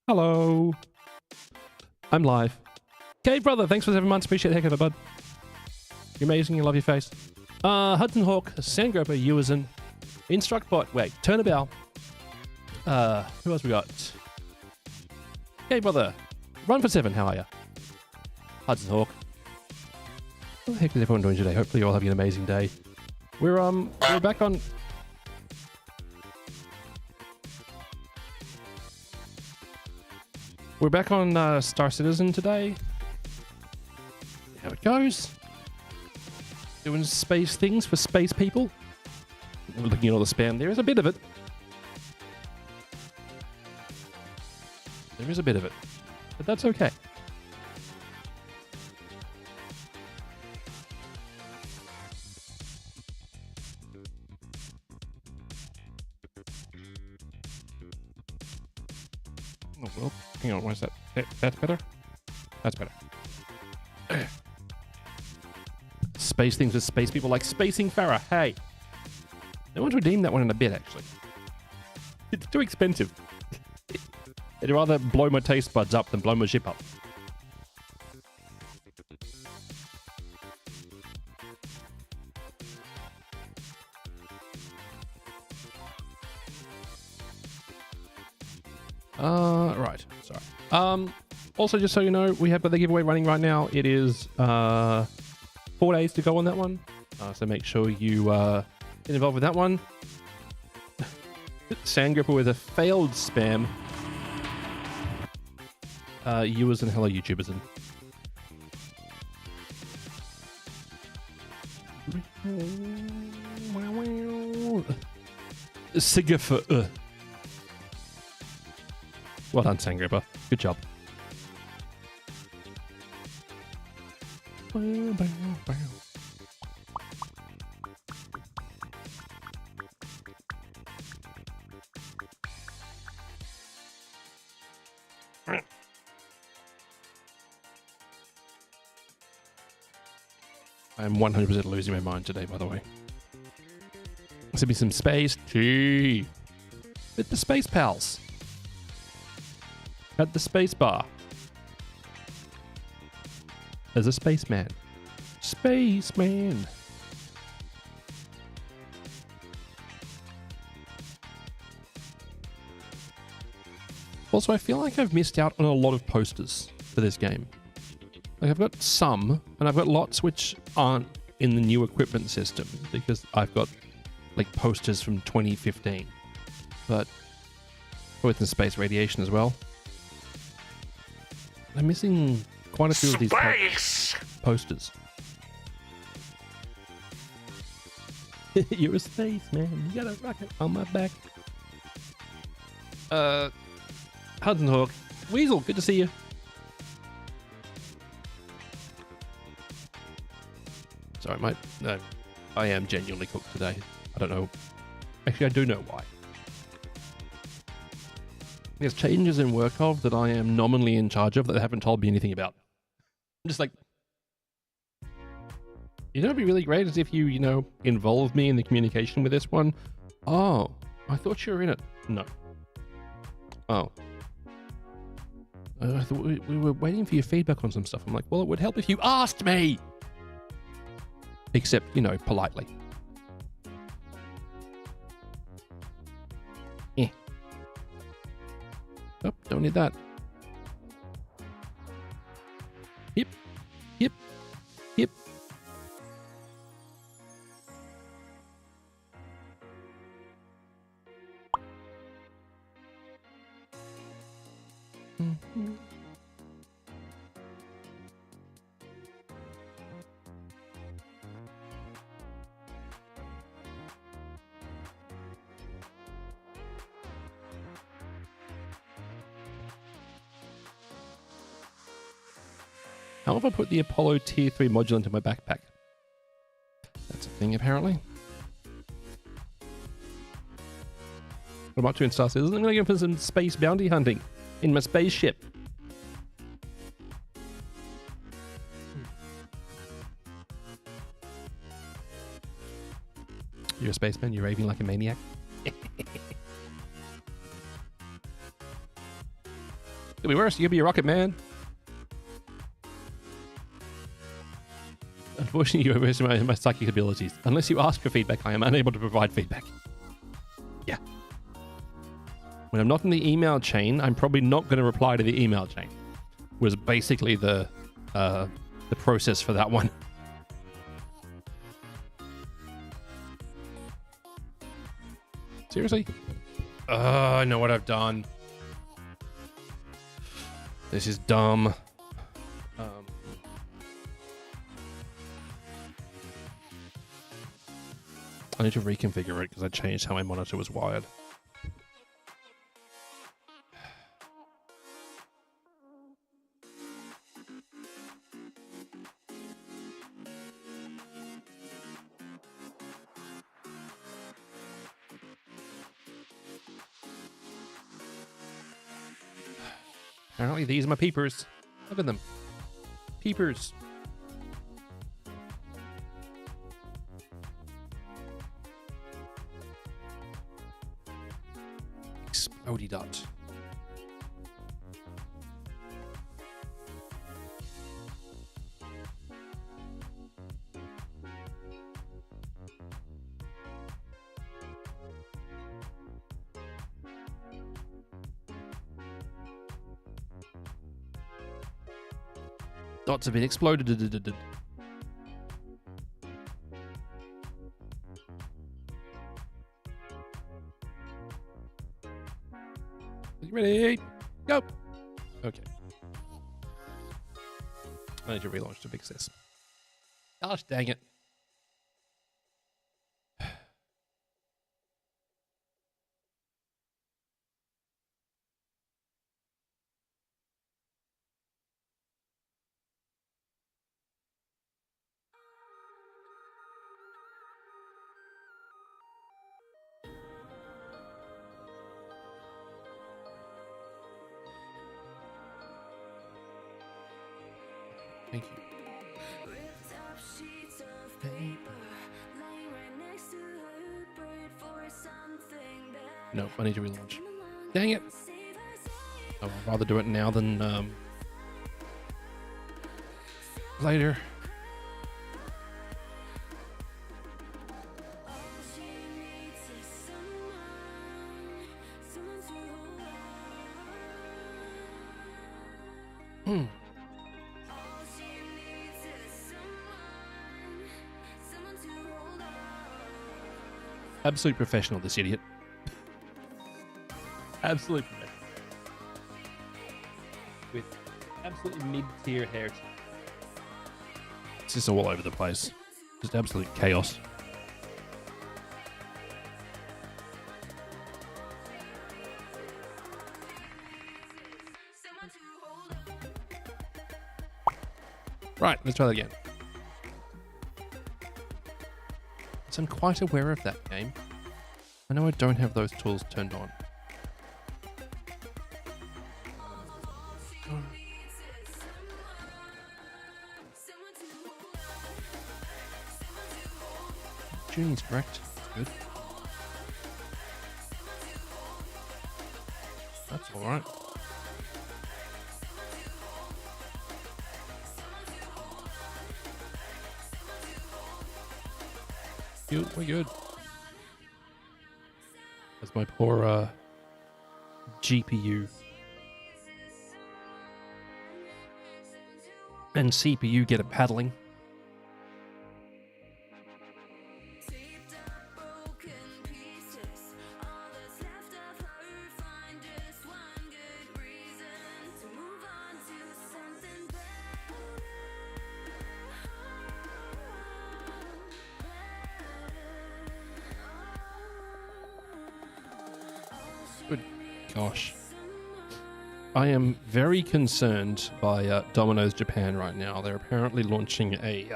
Hello. I'm live. Okay, brother, thanks for 7 months. Appreciate the heck of it, bud. You're amazing. You love your face. Hudson Hawk, Sandgroper, Ewerson, Instructbot. Wait, Turnabout. Who else we got? Hey, brother. Run for 7. How are you? Hudson Hawk. What the heck is everyone doing today? Hopefully you're all having an amazing day. We're back on... We're back on Star Citizen today. How it goes. Doing space things for space people. Looking at all the spam. There is a bit of it. There is a bit of it. But that's okay. Oh, well, hang on, where's that? That's better? That's better. Space things with space people like Spacing Farah. Hey. No one's redeemed that one in a bit, actually. It's too expensive. I'd rather blow my taste buds up than blow my ship up. Right. Sorry. Also, just so you know, we have got the giveaway running right now. It is 4 days to go on that one. So make sure you get involved with that one. Sandgripper with a failed spam. Viewers and hello YouTubers and Sigurfer. Well done, Sandgripper. Good job. I'm 100% losing my mind today, by the way. There's be some space tea with the space pals at the space bar. As a spaceman. Spaceman. Also, I feel like I've missed out on a lot of posters for this game. Like, I've got some, and I've got lots which aren't in the new equipment system because I've got, like, posters from 2015. But both in space radiation as well. I'm missing quite a few of these posters. You're a spaceman. You got a rocket on my back. Hudson Hawk. Weasel, good to see you. Sorry, mate. No, I am genuinely cooked today. I don't know. Actually, I do know why. There's changes in Workov that I am nominally in charge of that they haven't told me anything about. I'm just like, you know, it'd be really great is if you, involve me in the communication with this one. Oh, I thought you were in it. No. Oh. I thought we were waiting for your feedback on some stuff. I'm like, well, it would help if you asked me. Except, politely. Oh, don't need that. Yep. Yep. Yep. Mm-hmm. How if I put the Apollo Tier 3 module into my backpack? That's a thing, apparently. What I'm up to in Star Citizen, I'm going to go for some space bounty hunting in my spaceship. You're a spaceman, you're raving like a maniac. Could be worse. You could be a rocket man. Unfortunately, you overestimate my psychic abilities. Unless you ask for feedback, I am unable to provide feedback. Yeah. When I'm not in the email chain, I'm probably not going to reply to the email chain. Was basically the process for that one. Seriously? I know what I've done. This is dumb. I need to reconfigure it because I changed how my monitor was wired. Apparently these are my peepers. Look at them. Peepers. Explodey dot. Dots have been exploded. You ready? Go. Okay. I need to relaunch to fix this. Gosh dang it. Thank you. No, I need to relaunch. Dang it. Oh, I'd rather do it now than later. Absolute professional, this idiot. Absolute professional. With absolutely mid-tier hair. It's just all over the place. Just absolute chaos. Right, let's try that again. So I'm quite aware of that game. I know I don't have those tools turned on. Tuning's correct. Good. That's alright. Good, we're good. As my poor GPU and CPU get a paddling. Good gosh. I am very concerned by Domino's Japan right now. They're apparently launching a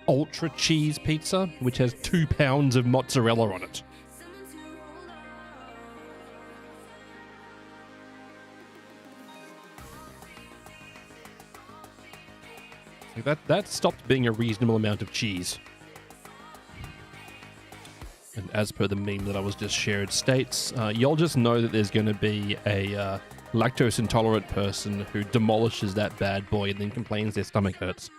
ultra cheese pizza, which has 2 pounds of mozzarella on it. Like that stopped being a reasonable amount of cheese. And as per the meme that I was just shared states, you'll just know that there's going to be a lactose intolerant person who demolishes that bad boy and then complains their stomach hurts.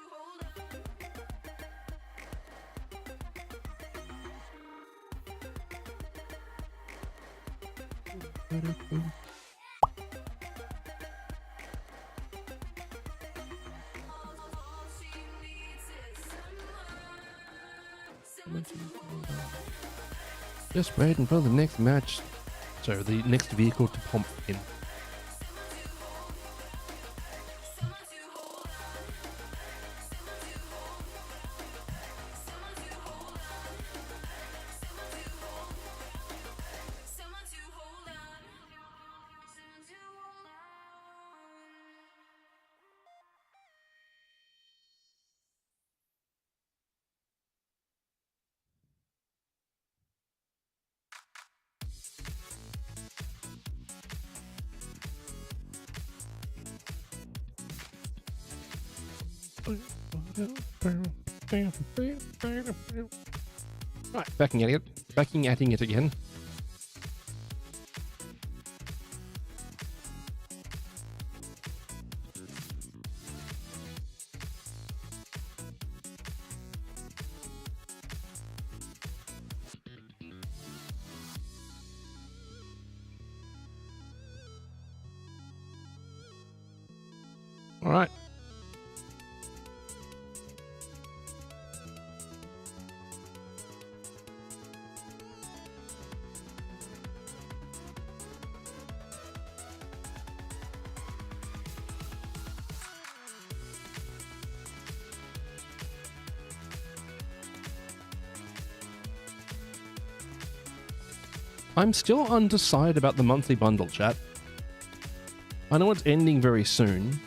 Just waiting for the next match. So the next vehicle to pump in. Right, backing at it again. All right. I'm still undecided about the monthly bundle, chat. I know it's ending very soon,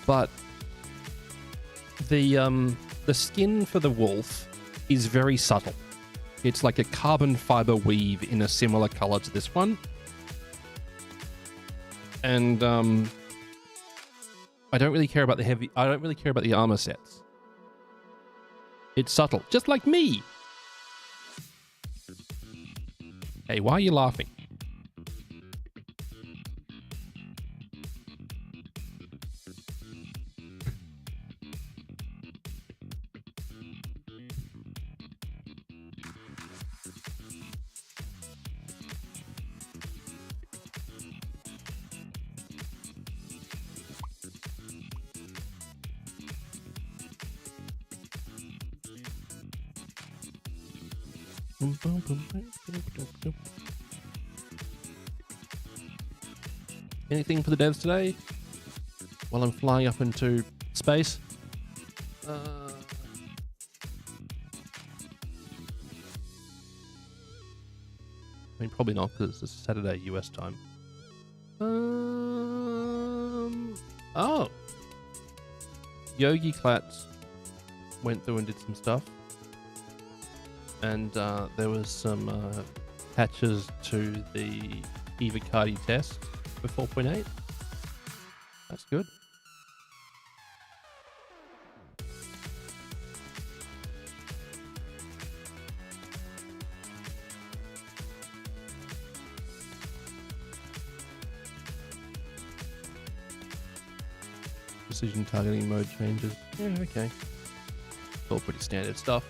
but the skin for the wolf is very subtle. It's like a carbon fiber weave in a similar color to this one. And I don't really care about the armor sets. It's subtle, just like me. Hey, why are you laughing? Anything for the devs today? While I'm flying up into space? I mean, probably not, because it's Saturday US time. Oh! Yogi Klatz went through and did some stuff. And there was some patches to the Evacardi test for 4.8. That's good. Precision targeting mode changes. Yeah, okay. All pretty standard stuff.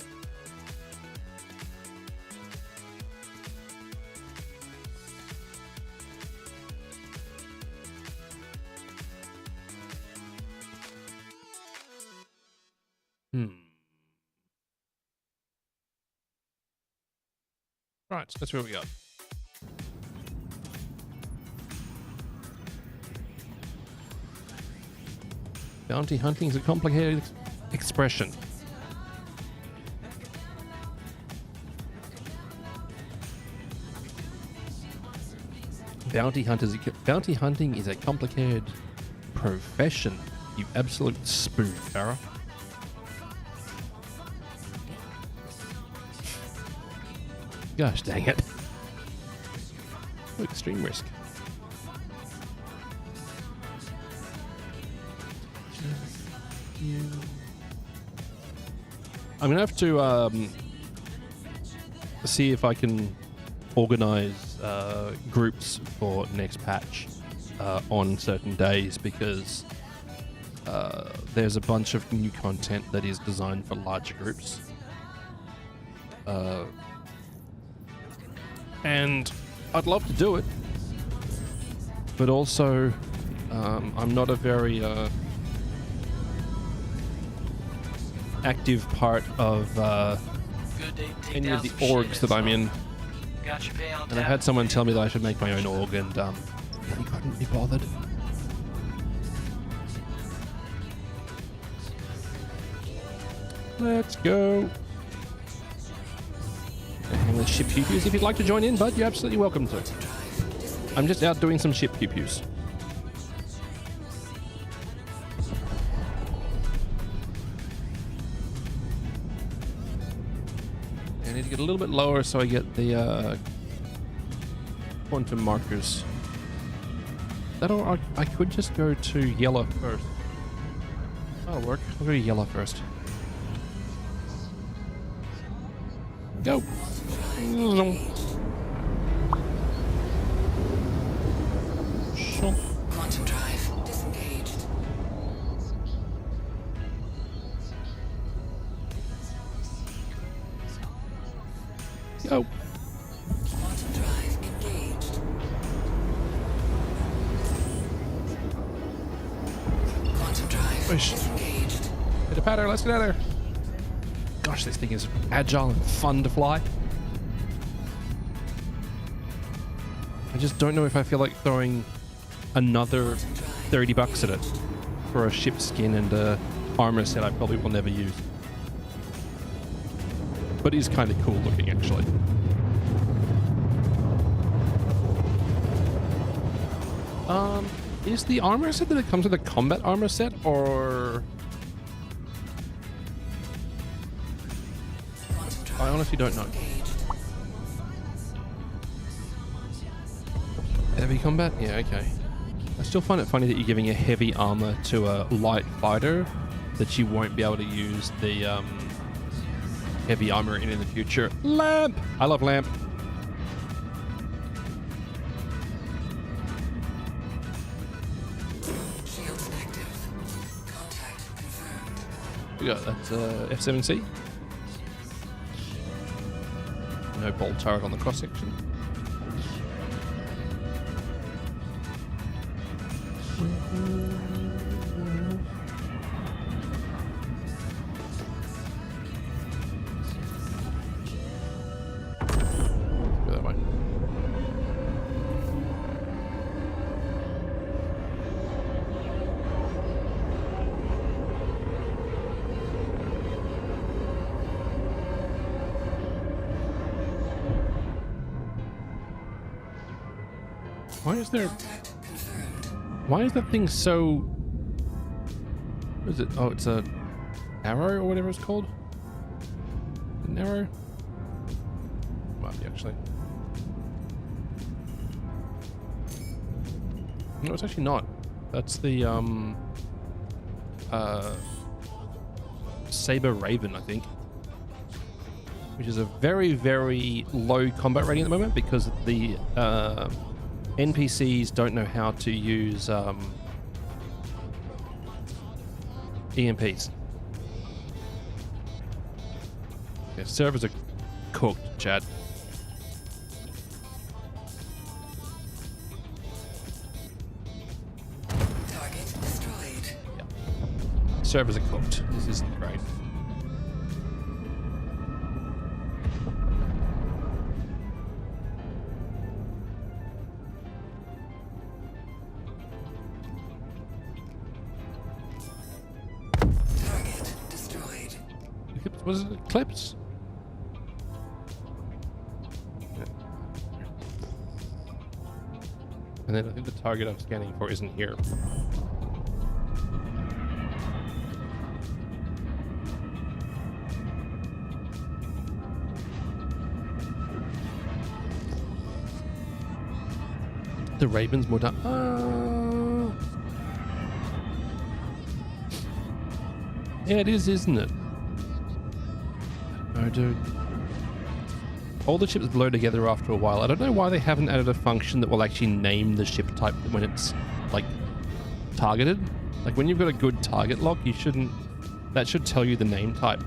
Right, that's where we go. Bounty hunting is a complicated expression. Bounty hunting is a complicated profession. You absolute spoon, Farah. Gosh dang it. Extreme risk. I'm gonna have to see if I can organize groups for next patch. on certain days because there's a bunch of new content that is designed for larger groups. And I'd love to do it, but also I'm not a very active part of any of the orgs that I'm in. And I've had someone tell me that I should make my own org, and he couldn't be bothered. Let's go. And the ship pew-pews. If you'd like to join in, bud, you're absolutely welcome to. I'm just out doing some ship pew-pews. I need to get a little bit lower so I get the quantum markers. That or I could just go to yellow first. That'll work. I'll go to yellow first. Go. Quantum drive disengaged. Go. Quantum drive engaged. Quantum drive disengaged. Hit a patter, let's get out of there. Gosh, this thing is agile and fun to fly. I just don't know if I feel like throwing another $30 at it for a ship skin and a armor set I probably will never use. But it is kind of cool looking, actually. Is the armor set that it comes with a combat armor set, or... I honestly don't know. Heavy combat? Yeah, okay. I still find it funny that you're giving a heavy armor to a light fighter that you won't be able to use the heavy armor in the future. Lamp! I love lamp. Shields active. Contact confirmed. We got that F7C. No bolt turret on the cross section. Go that way. Why is there... Why is that thing so... What is it? Oh, it's a arrow or whatever it's called? An arrow? Might be, actually. No, it's actually not. That's the, Saber Raven, I think. Which is a very, very low combat rating at the moment because the, NPCs don't know how to use EMPs. Yeah, servers are cooked, Chad. Target destroyed. Yeah. Servers are cooked. This isn't great. Was it Eclipse? Yeah. And then I think the target I'm scanning for isn't here. The Raven's more down. Yeah, it is, isn't it? Oh, dude. all the ships blur together after a while. I don't know why they haven't added a function that will actually name the ship type when it's like targeted. Like when you've got a good target lock, you shouldn't, that should tell you the name type.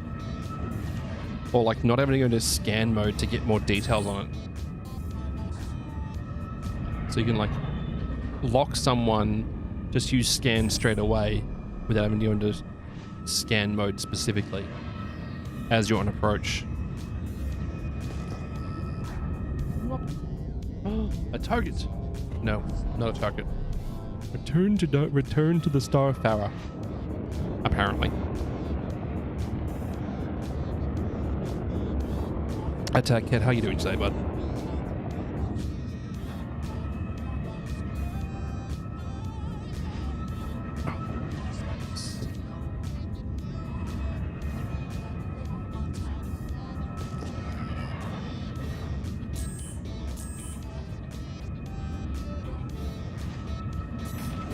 Or like not having to go into scan mode to get more details on it. So you can like lock someone, just use scan straight away without having to go into scan mode specifically as you're on approach. A target. No, not a target. Return to the Starfarer. Apparently. Attack Cat, how you doing today, bud?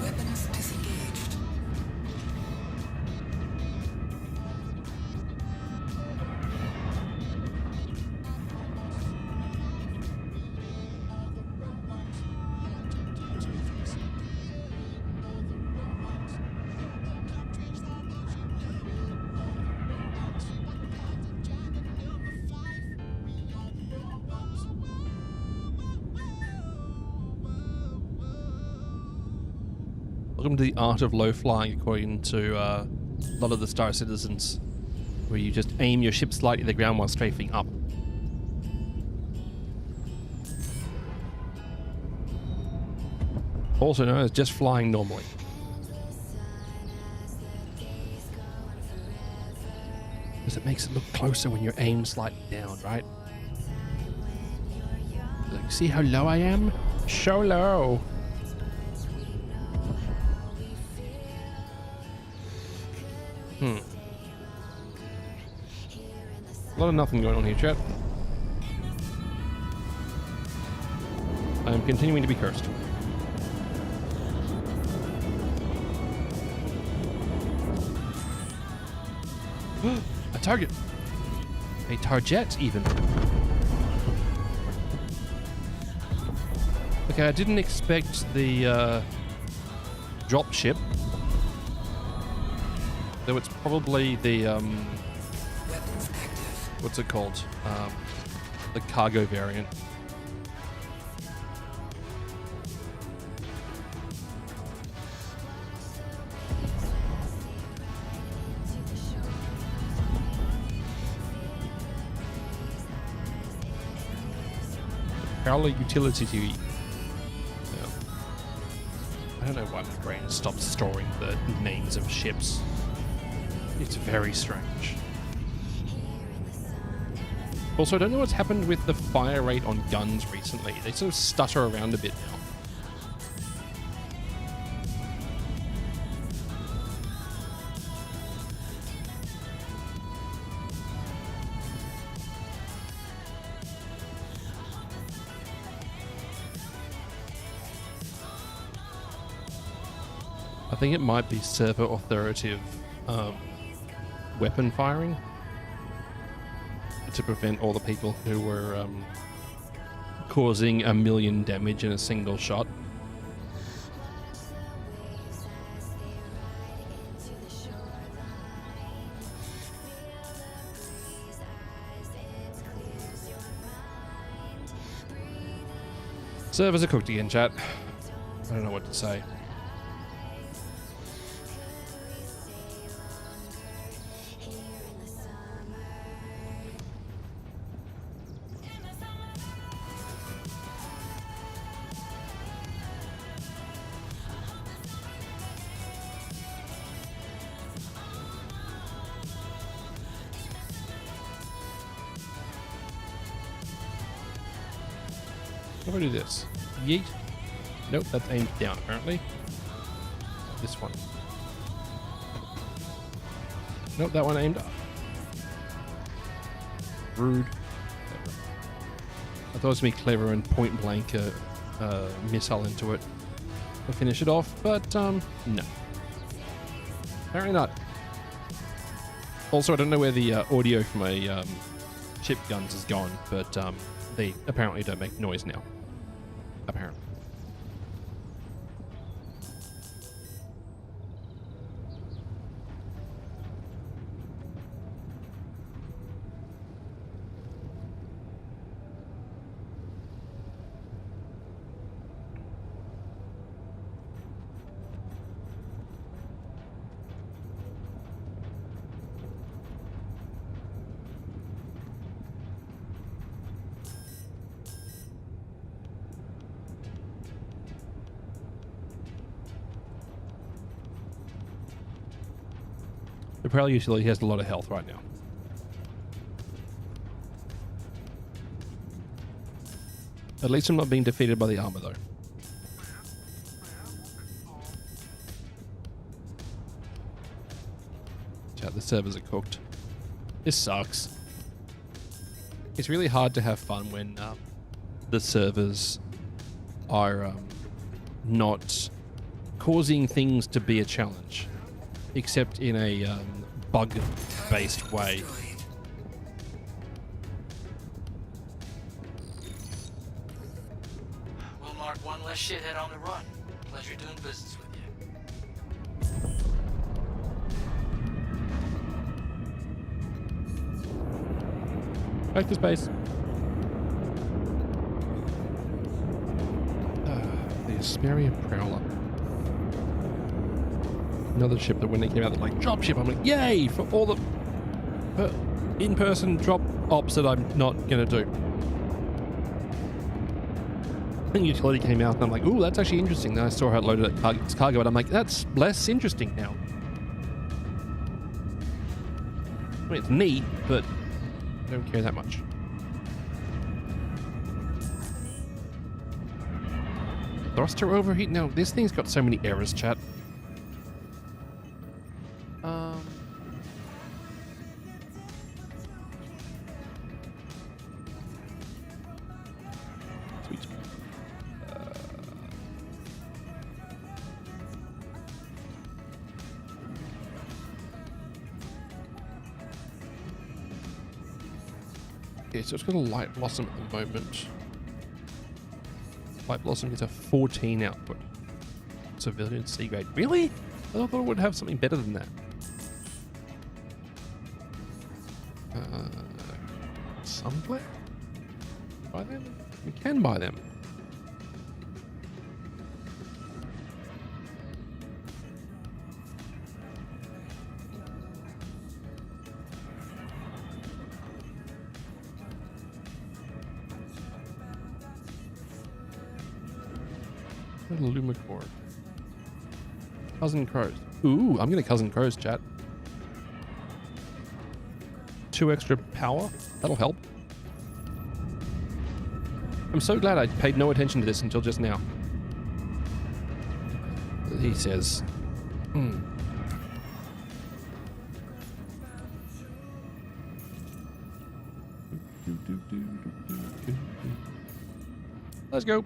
Weapons disengaged. Welcome to the art of low flying, according to a lot of the Star Citizens, where you just aim your ship slightly at the ground while strafing up. Also known as just flying normally. Because it makes it look closer when you're aimed slightly down, right? Like, see how low I am? So low. A lot of nothing going on here, chat. I am continuing to be cursed. A target. A target, even. Okay, I didn't expect the drop ship. Though it's probably the Weapons active. what's it called? The cargo variant. Prowler utility TV. Yeah. I don't know why my brain stopped storing the names of ships. It's very strange. Also, I don't know what's happened with the fire rate on guns recently. They sort of stutter around a bit now. I think it might be server authoritative weapon firing to prevent all the people who were causing 1 million damage in a single shot. Servers are cooked again, chat. I don't know what to say. How do I do this? Yeet. Nope, that's aimed down apparently. This one. Nope, that one aimed up. Rude. I thought it was going to be clever and point blank a missile into it to finish it off, but no. Apparently not. Also, I don't know where the audio from a chip guns is gone, but they apparently don't make noise now. Apparently. The Prowl usually has a lot of health right now. At least I'm not being defeated by the armor, though. Chat, the servers are cooked. This sucks. It's really hard to have fun when the servers are not causing things to be a challenge, except in a bug-based way. We'll mark one less shithead on the run. Pleasure doing business with you. Back to space. The Asperia Prowler. Another ship that when it came out, they're like, drop ship. I'm like, yay! For all the in-person drop ops that I'm not going to do. Then Utility came out and I'm like, ooh, that's actually interesting. Then I saw how it loaded its cargo and I'm like, that's less interesting now. I mean, it's neat, but I don't care that much. Thruster overheat? No, this thing's got so many errors, chat. Sweet. Okay, so it's got a Light Blossom at the moment. Light Blossom gets a 14 output. Civilian C grade. Really? I thought it would have something better than that. Sunflare? Buy them? We can buy them. Lumicore. Cousin Crows. Ooh, I'm gonna Cousin Crows, chat. 2 extra power. That'll help. I'm so glad I paid no attention to this until just now. He says, Let's go.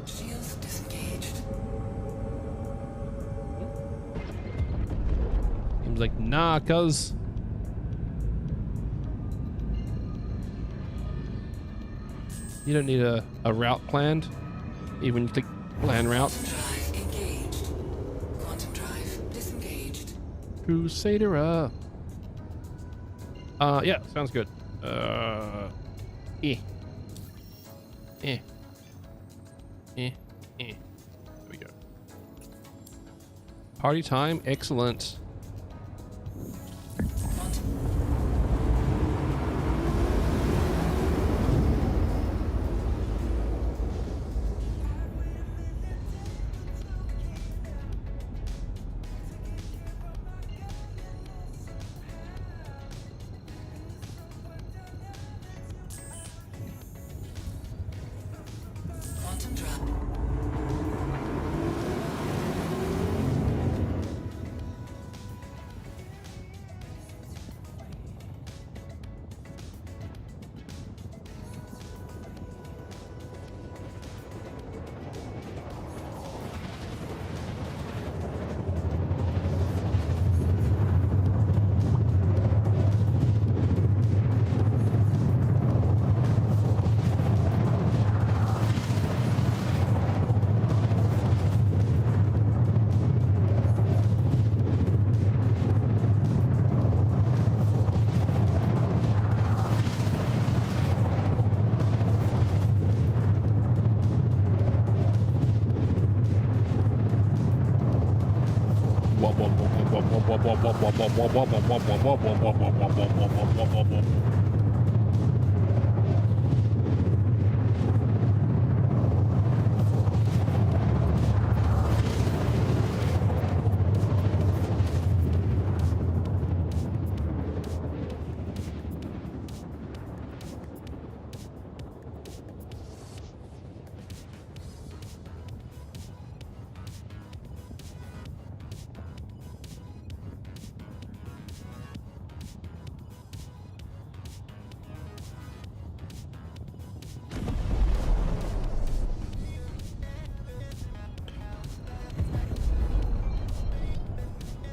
Shields disengaged. Seems like, nah, cuz. You don't need a route planned, even when you click plan route. Drive engaged. Quantum drive disengaged. Crusader. Yeah, sounds good. There we go. Party time, excellent. Quantum drive.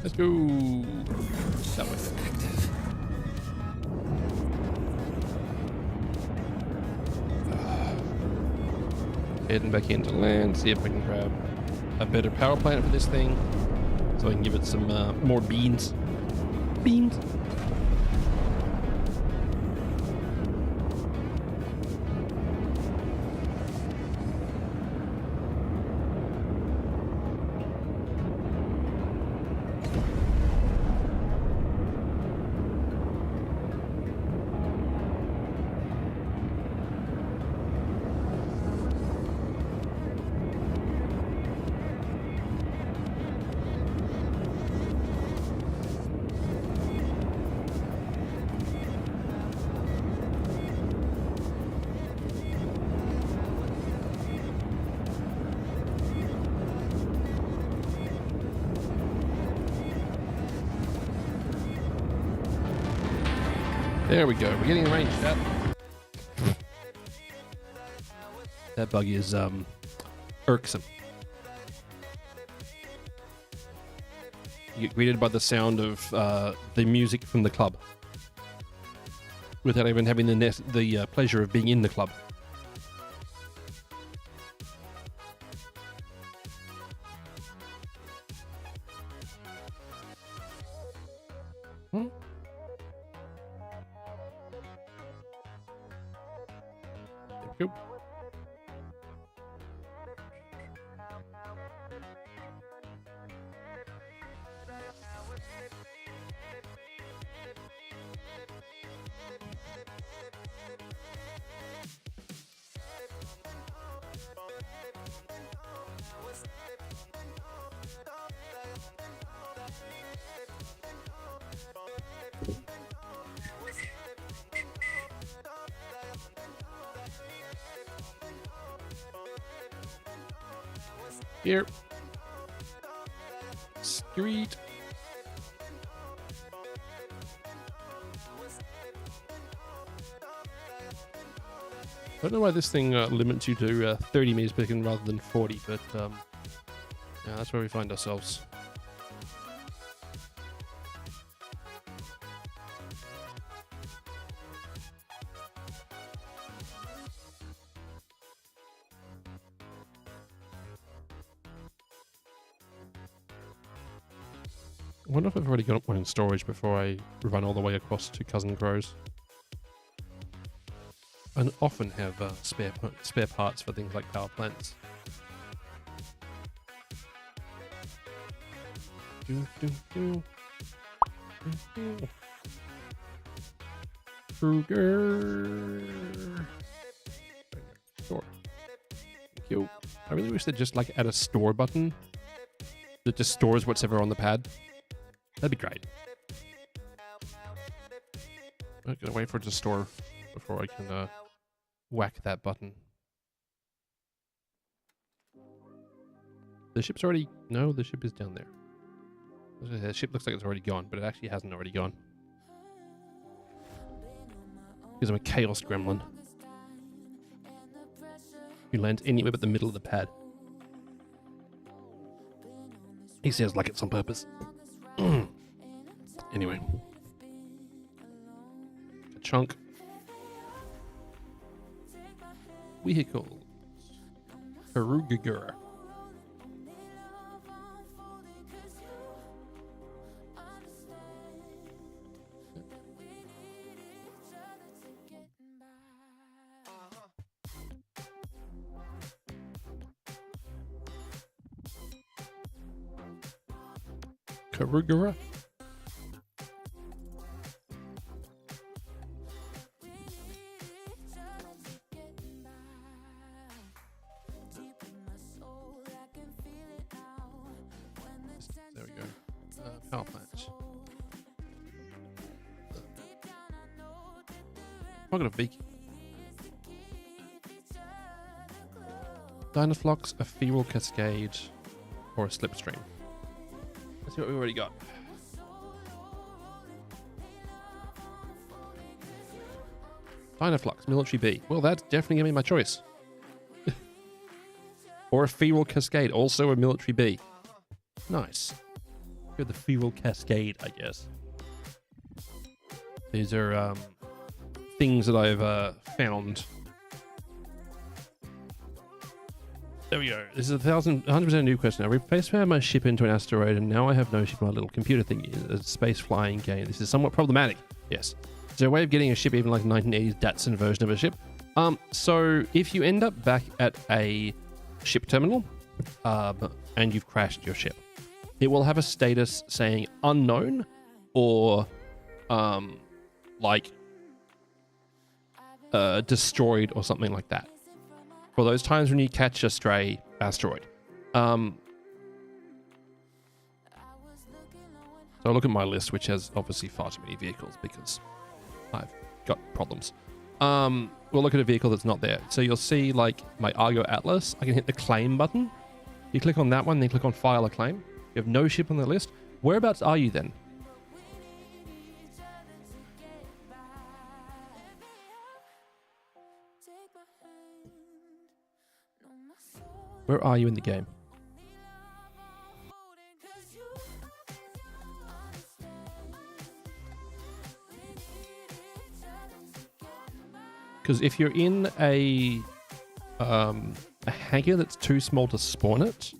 Let's go. That way. Heading back into land, see if we can grab a better power plant for this thing, so I can give it some more beans. Beans. There we go. We're getting in range, chat. That buggy is irksome. You get greeted by the sound of the music from the club, without even having the pleasure of being in the club. There we go. Here. Street. I don't know why this thing limits you to 30 meters per second rather than 40, but yeah, that's where we find ourselves. I wonder if I've already got one in storage before I run all the way across to Cousin Crow's. I often have spare parts for things like power plants. Kruger. Store. Thank you. I really wish they'd just like add a store button that just stores whatever on the pad. That'd be great. I'm gonna wait for it to store before I can whack that button. The ship's already... No, the ship is down there. The ship looks like it's already gone, but it actually hasn't already gone. Because I'm a chaos gremlin who lands anywhere but the middle of the pad. He sounds like it's on purpose. Anyway. A chunk. Vehicles. Harugagur. Karugura. There we go. Power plant. I've got a beak. Dynaflux, a feral cascade, or a slipstream. Let's see what we already got. Dynaflux, military bee. Well, that's definitely gonna be my choice. Or a feral cascade, also a military bee. Nice. Go the feral cascade, I guess. These are things that I've found. There we go. This is 100% new question. I replaced my ship into an asteroid, and now I have no ship on my little computer thingy. It's a space flying game. This is somewhat problematic. Yes. Is there a way of getting a ship, even like 1980s Datsun version of a ship? So if you end up back at a ship terminal, and you've crashed your ship, it will have a status saying unknown or destroyed or something like that. For those times when you catch a stray asteroid. So I look at my list, which has obviously far too many vehicles because I've got problems. We'll look at a vehicle that's not there. So you'll see like my Argo Atlas. I can hit the claim button. You click on that one, then click on file a claim. You have no ship on the list. Whereabouts are you then? Where are you in the game? Because if you're in a hangar that's too small to spawn it,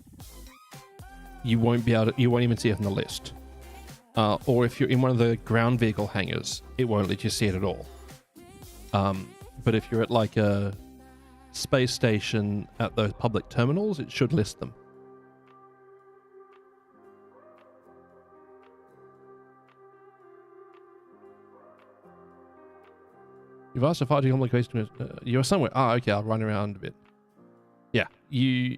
you won't be able to, you won't even see it on the list. Or if you're in one of the ground vehicle hangars, it won't let you see it at all. But if you're at like a space station at those public terminals, it should list them. You've asked a far too complicated question. You're somewhere. Ah, okay, I'll run around a bit. Yeah, you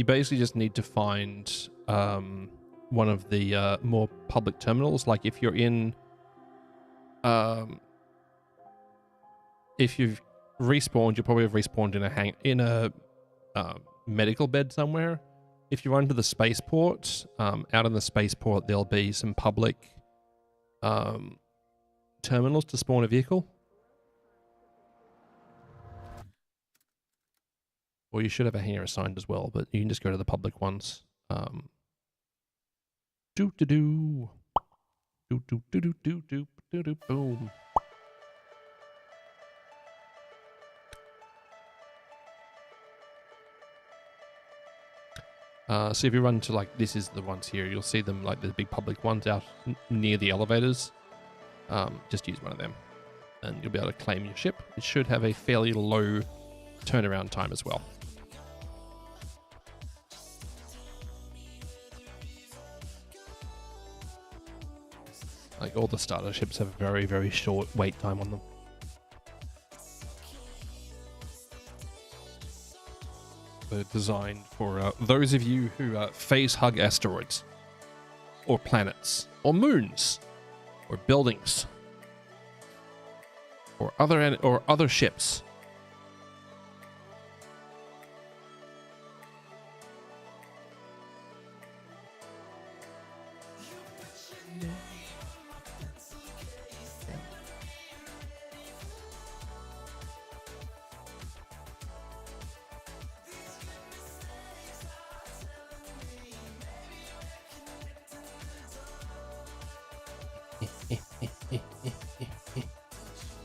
basically just need to find one of the more public terminals. Like if you're in, if you've respawned, you'll probably have respawned in a medical bed somewhere. If you run to the spaceport, out in the spaceport, there'll be some public terminals to spawn a vehicle. Or you should have a hangar assigned as well, but you can just go to the public ones. Do-do-do. Do-do-do-do-do-do-do-do-boom. So if you run to like, this is the ones here, you'll see them like the big public ones out near the elevators. Just use one of them and you'll be able to claim your ship. It should have a fairly low turnaround time as well. Like all the starter ships have a very, very short wait time on them. They're designed for those of you who phase hug asteroids, or planets, or moons, or buildings, or other ships.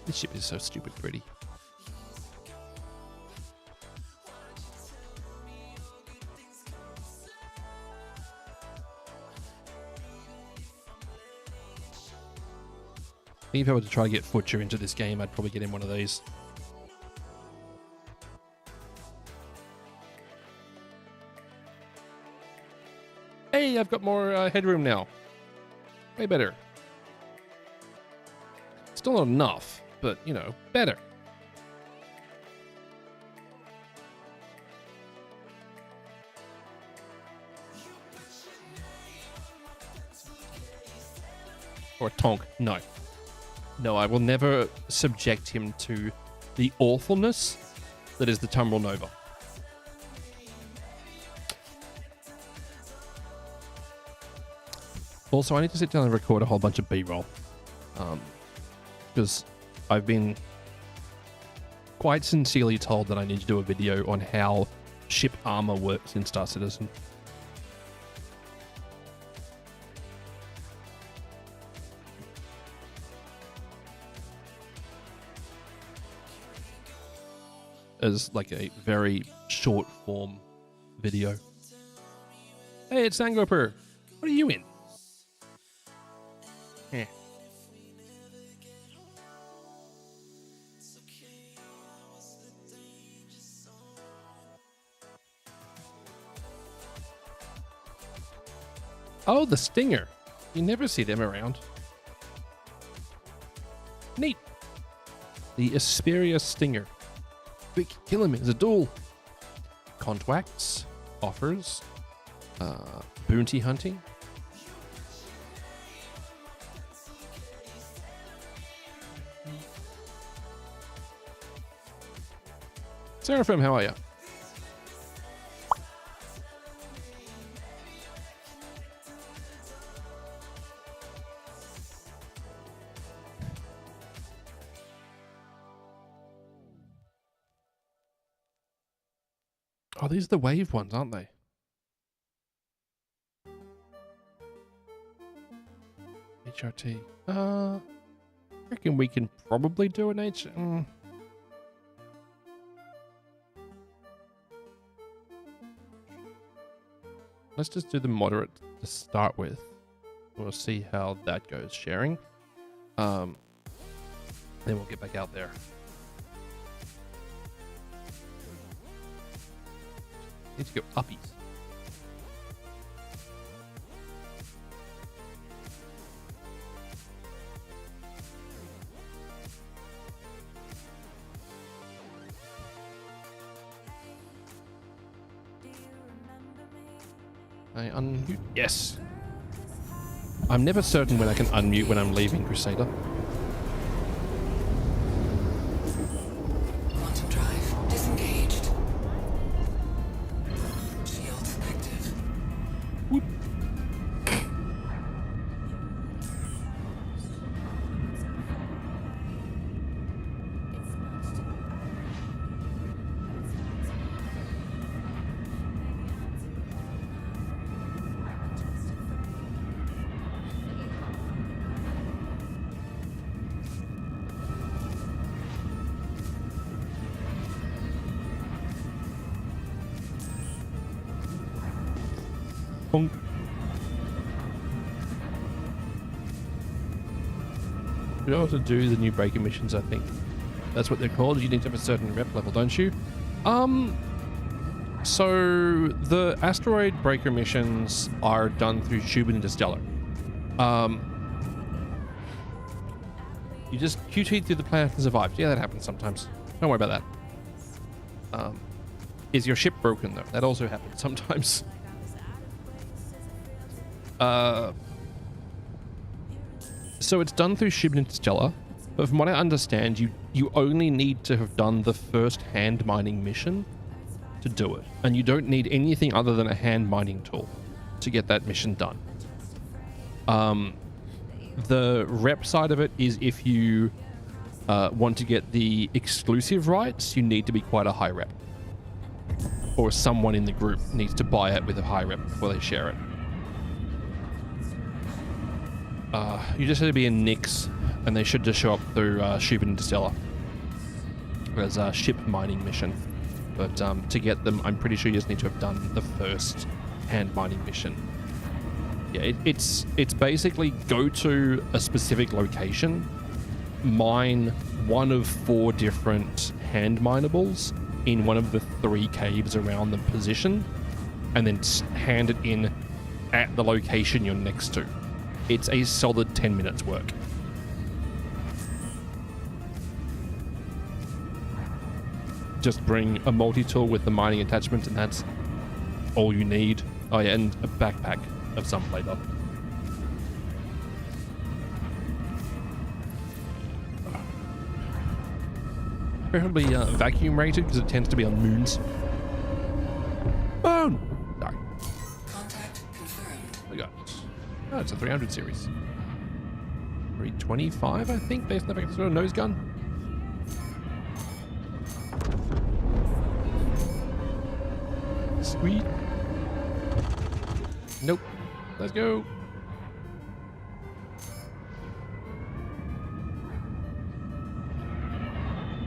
This ship is so stupid pretty. I think if I were to try to get Butcher into this game, I'd probably get him one of these. Hey, I've got more headroom now. Way better. Still not enough, but, you know, better. Or Tonk. No. No, I will never subject him to the awfulness that is the Tumble Nova. Also, I need to sit down and record a whole bunch of B-roll. Because I've been quite sincerely told that I need to do a video on how ship armor works in Star Citizen. As like a very short form video. Hey, it's Sangroper. What are you in? Eh. Oh, the Stinger. You never see them around. Neat. The Asperia Stinger. Quick, kill him. It's a duel. Contracts, offers, bounty hunting. Seraphim, how are you? Oh, these are the wave ones, aren't they? HRT. I reckon we can probably do an Let's just do the moderate to start with. We'll see how that goes. Sharing. Then we'll get back out there. Need to go uppies. I unmute. Yes. I'm never certain when I can unmute when I'm leaving Crusader. Quantum drive disengaged. Shields active. Whoop. Bonk. You don't have to do the new breaker missions, I think. That's what they're called. You need to have a certain rep level, don't you? So the asteroid breaker missions are done through Shubin Interstellar. You just QT through the planet and survive. Yeah, that happens sometimes. Don't worry about that. Is your ship broken though? That also happens sometimes. So it's done through Shubin Interstellar, but from what I understand, you only need to have done the first hand mining mission to do it, and you don't need anything other than a hand mining tool to get that mission done. The rep side of it is if you want to get the exclusive rights, you need to be quite a high rep, or someone in the group needs to buy it with a high rep before they share it. You just have to be in Nix, and they should just show up through Shubin Interstellar as a ship mining mission. But to get them, I'm pretty sure you just need to have done the first hand mining mission. Yeah, it's basically go to a specific location, mine one of 4 different hand minables in one of the 3 caves around the position, and then hand it in at the location you're next to. It's a solid 10 minutes work. Just bring a multi-tool with the mining attachment, and that's all you need. Oh yeah, and a backpack of some flavor. Preferably vacuum rated, because it tends to be on moons. Boom! Sorry. Contact confirmed. I got it. Oh, it's a 300 series. 325, I think, based on the fact it's got a nose gun. Sweet. Nope. Let's go.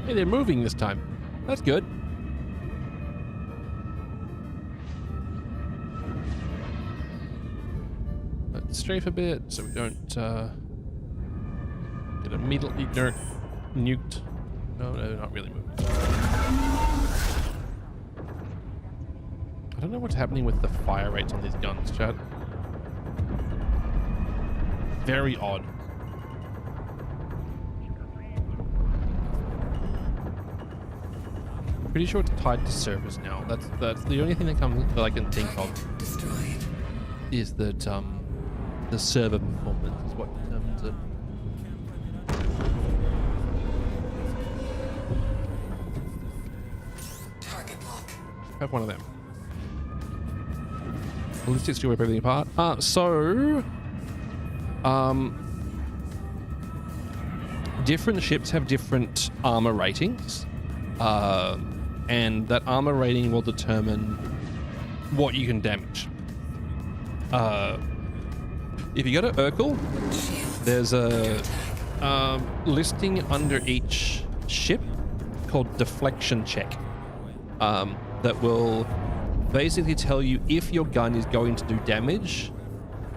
Hey, they're moving this time. That's good. Let's strafe a bit so we don't get immediately nuked. No, they're not really moving. I don't know what's happening with the fire rates on these guns, chat. Very odd. Pretty sure it's tied to servers now. That's the only thing that I can think of Destroyed. is that the server performance is what determines it. Target lock. Have one of them. Ballistics to rip everything apart. Different ships have different armor ratings. And that armor rating will determine what you can damage. If you go to Urkel, there's a listing under each ship called deflection check that will basically tell you if your gun is going to do damage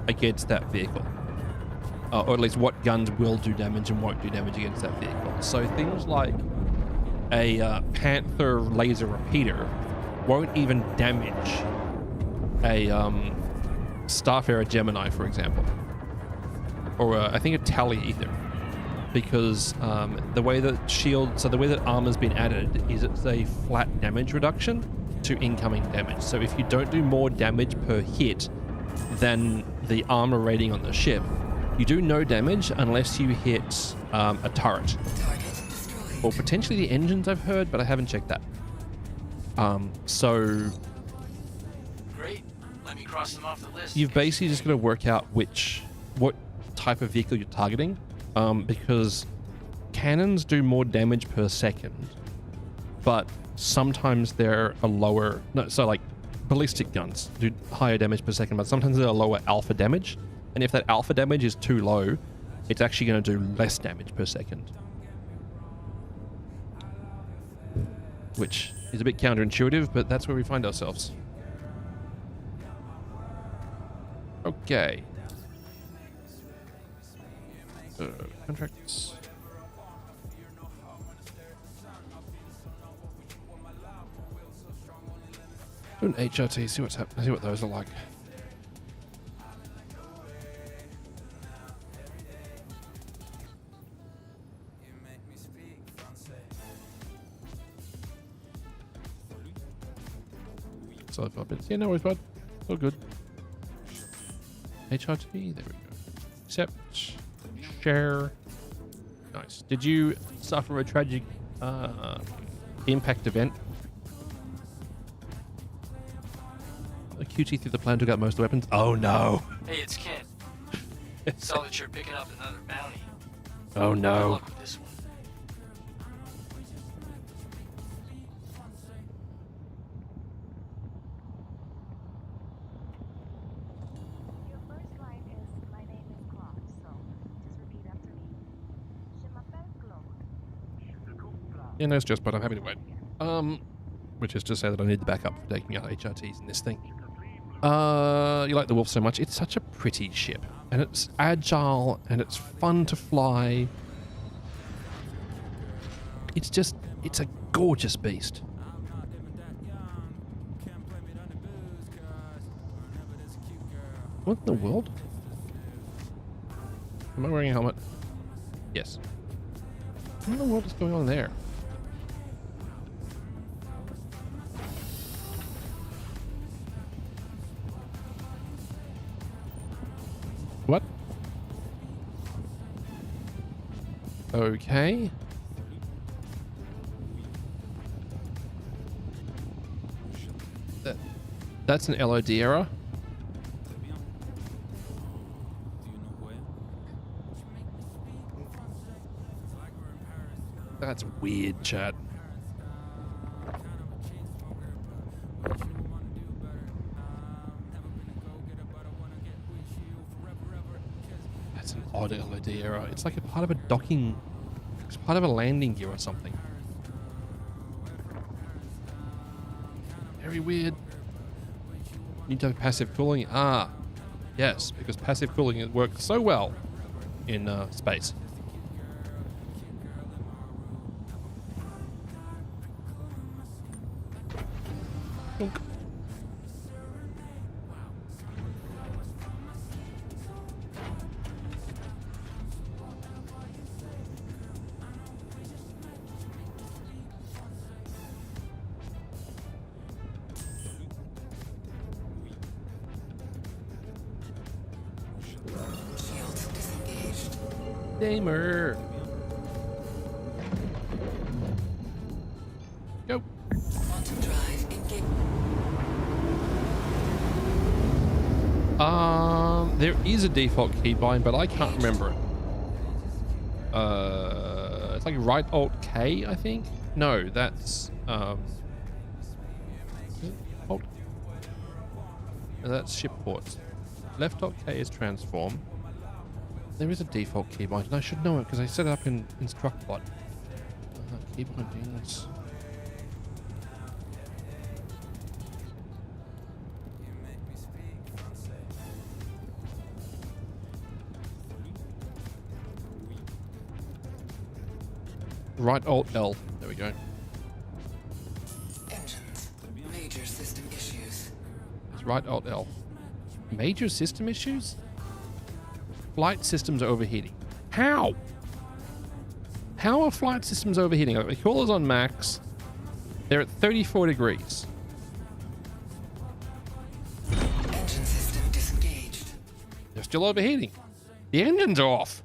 against that vehicle. Or at least what guns will do damage and won't do damage against that vehicle. So things like a Panther laser repeater won't even damage a Starfarer Gemini, for example, or I think a Tally either, because the way that the way that armor's been added is it's a flat damage reduction to incoming damage. So if you don't do more damage per hit than the armor rating on the ship, you do no damage unless you hit a turret. Or potentially the engines, I've heard, but I haven't checked that. So Great. Let me cross them off the list. you've basically just got to work out what type of vehicle you're targeting, because cannons do more damage per second, but sometimes they're a lower. No, so like ballistic guns do higher damage per second, but sometimes they're a lower alpha damage, and if that alpha damage is too low, it's actually going to do less damage per second. Which is a bit counterintuitive, but that's where we find ourselves. Okay. Contracts. Do an HRT, see what's happening, see what those are like. So 5 minutes. Yeah, no worries, bud. All good. HRT, there we go. Accept. Share. Nice. Did you suffer a tragic impact event? A QT through the plan took out most of the weapons. Oh no. Hey, it's Ken. Saw that you're picking up another bounty. Oh Good no. luck with this one. Your first line is, my name is Claude, so just repeat after me. Je m'appelle Claude. Yeah, no stress, but I'm happy to wait. Which is to say that I need the backup for taking out HRTs in this thing. You like the Wolf so much. It's such a pretty ship. And it's agile, and it's fun to fly. It's a gorgeous beast. What in the world? Am I wearing a helmet? Yes. What in the world is going on there? What? Okay. That's an LOD error. That's weird, chat. That's an odd LOD error. It's like a part of a docking. It's part of a landing gear or something. Very weird. Need to have passive cooling. Ah, yes, because passive cooling works so well in space. Dunk. Shields disengaged. Damer. Go. Quantum drive engaged. There is a default keybind, but I can't remember it. It's like right Alt K, I think. No, that's Alt. No, that's ship ports. Left Alt K is transform. There is a default keybind, and I should know it because I set it up in InstructBot. Keybindings. Right Alt L. There we go. Engines. Major system issues. It's right Alt L. Major system issues? Flight systems are overheating. How? How are flight systems overheating? Like, the cooler's on max. They're at 34 degrees. Engine system disengaged. They're still overheating. The engine's off.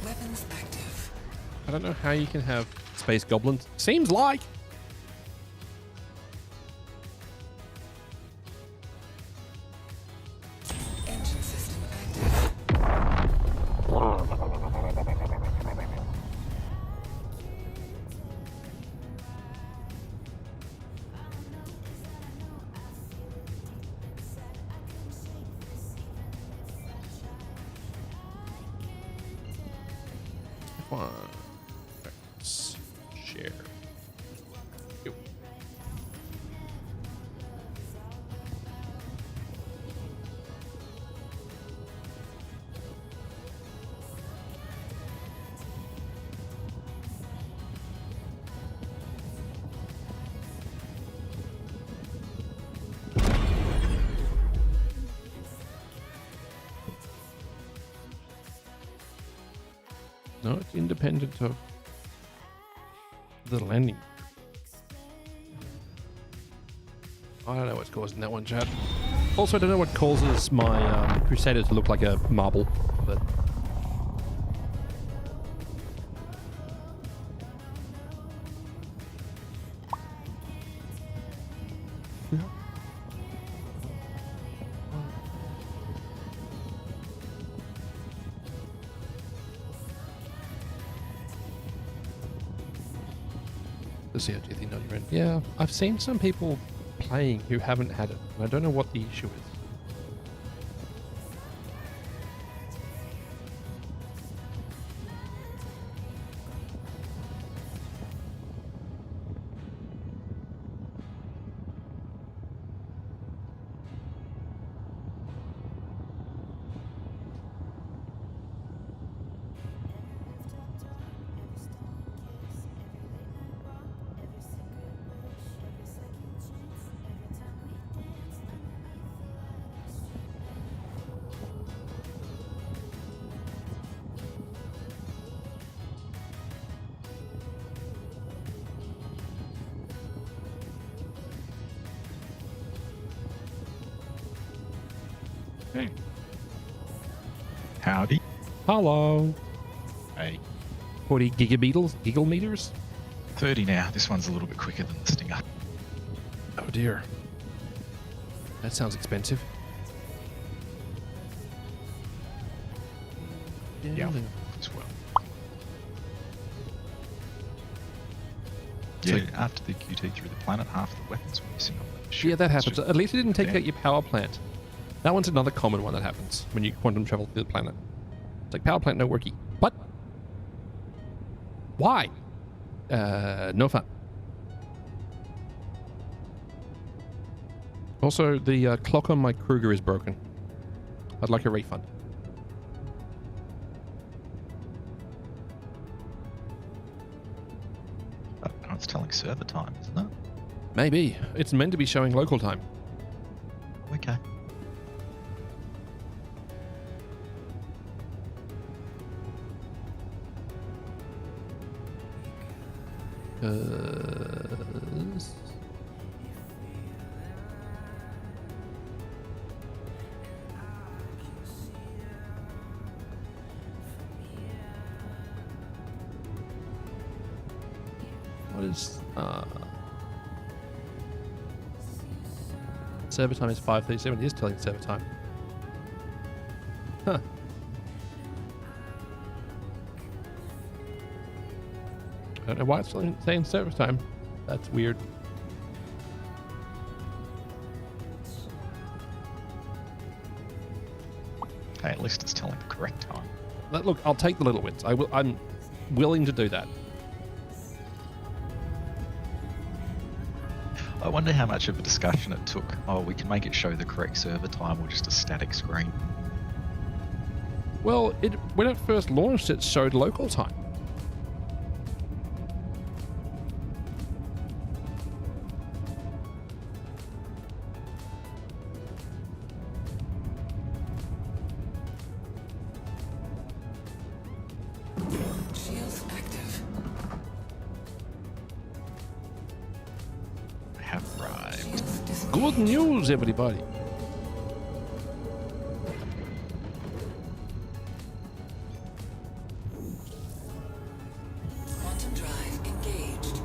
Weapons active. I don't know how you can have space goblins. Seems like. Engine system active. One. Let's share. Yo. No, it's independent of the landing. I don't know what's causing that one, chat. Also, I don't know what causes my Crusader to look like a marble, but... The COG thing on your end. Yeah, I've seen some people playing who haven't had it, and I don't know what the issue is. Hey. Howdy. Hello. Hey. 40 giggle meters? 30 now. This one's a little bit quicker than the Stinger. Oh dear. That sounds expensive. Yeah, as well. Yeah, after the QT through the planet, half the weapons were missing on the ship. Yeah, that It's happens. just- At least it didn't take Yeah. out your power plant. That one's another common one that happens when you quantum travel through the planet. It's like power plant no worky. But why? No fun. Also, the clock on my Kruger is broken. I'd like a refund. Oh, it's telling server time, isn't it? Maybe. It's meant to be showing local time. Okay. What is server time is 5:37. It is telling server time. Huh. I don't know why it's saying server time. That's weird. Hey, at least it's telling the correct time. Look, I'll take the little wins. I'm willing to do that. I wonder how much of a discussion it took. Oh, we can make it show the correct server time or just a static screen. Well, when it first launched, it showed local time. Shields active. I have arrived. Shields disengaged. Good news, everybody. Quantum drive engaged.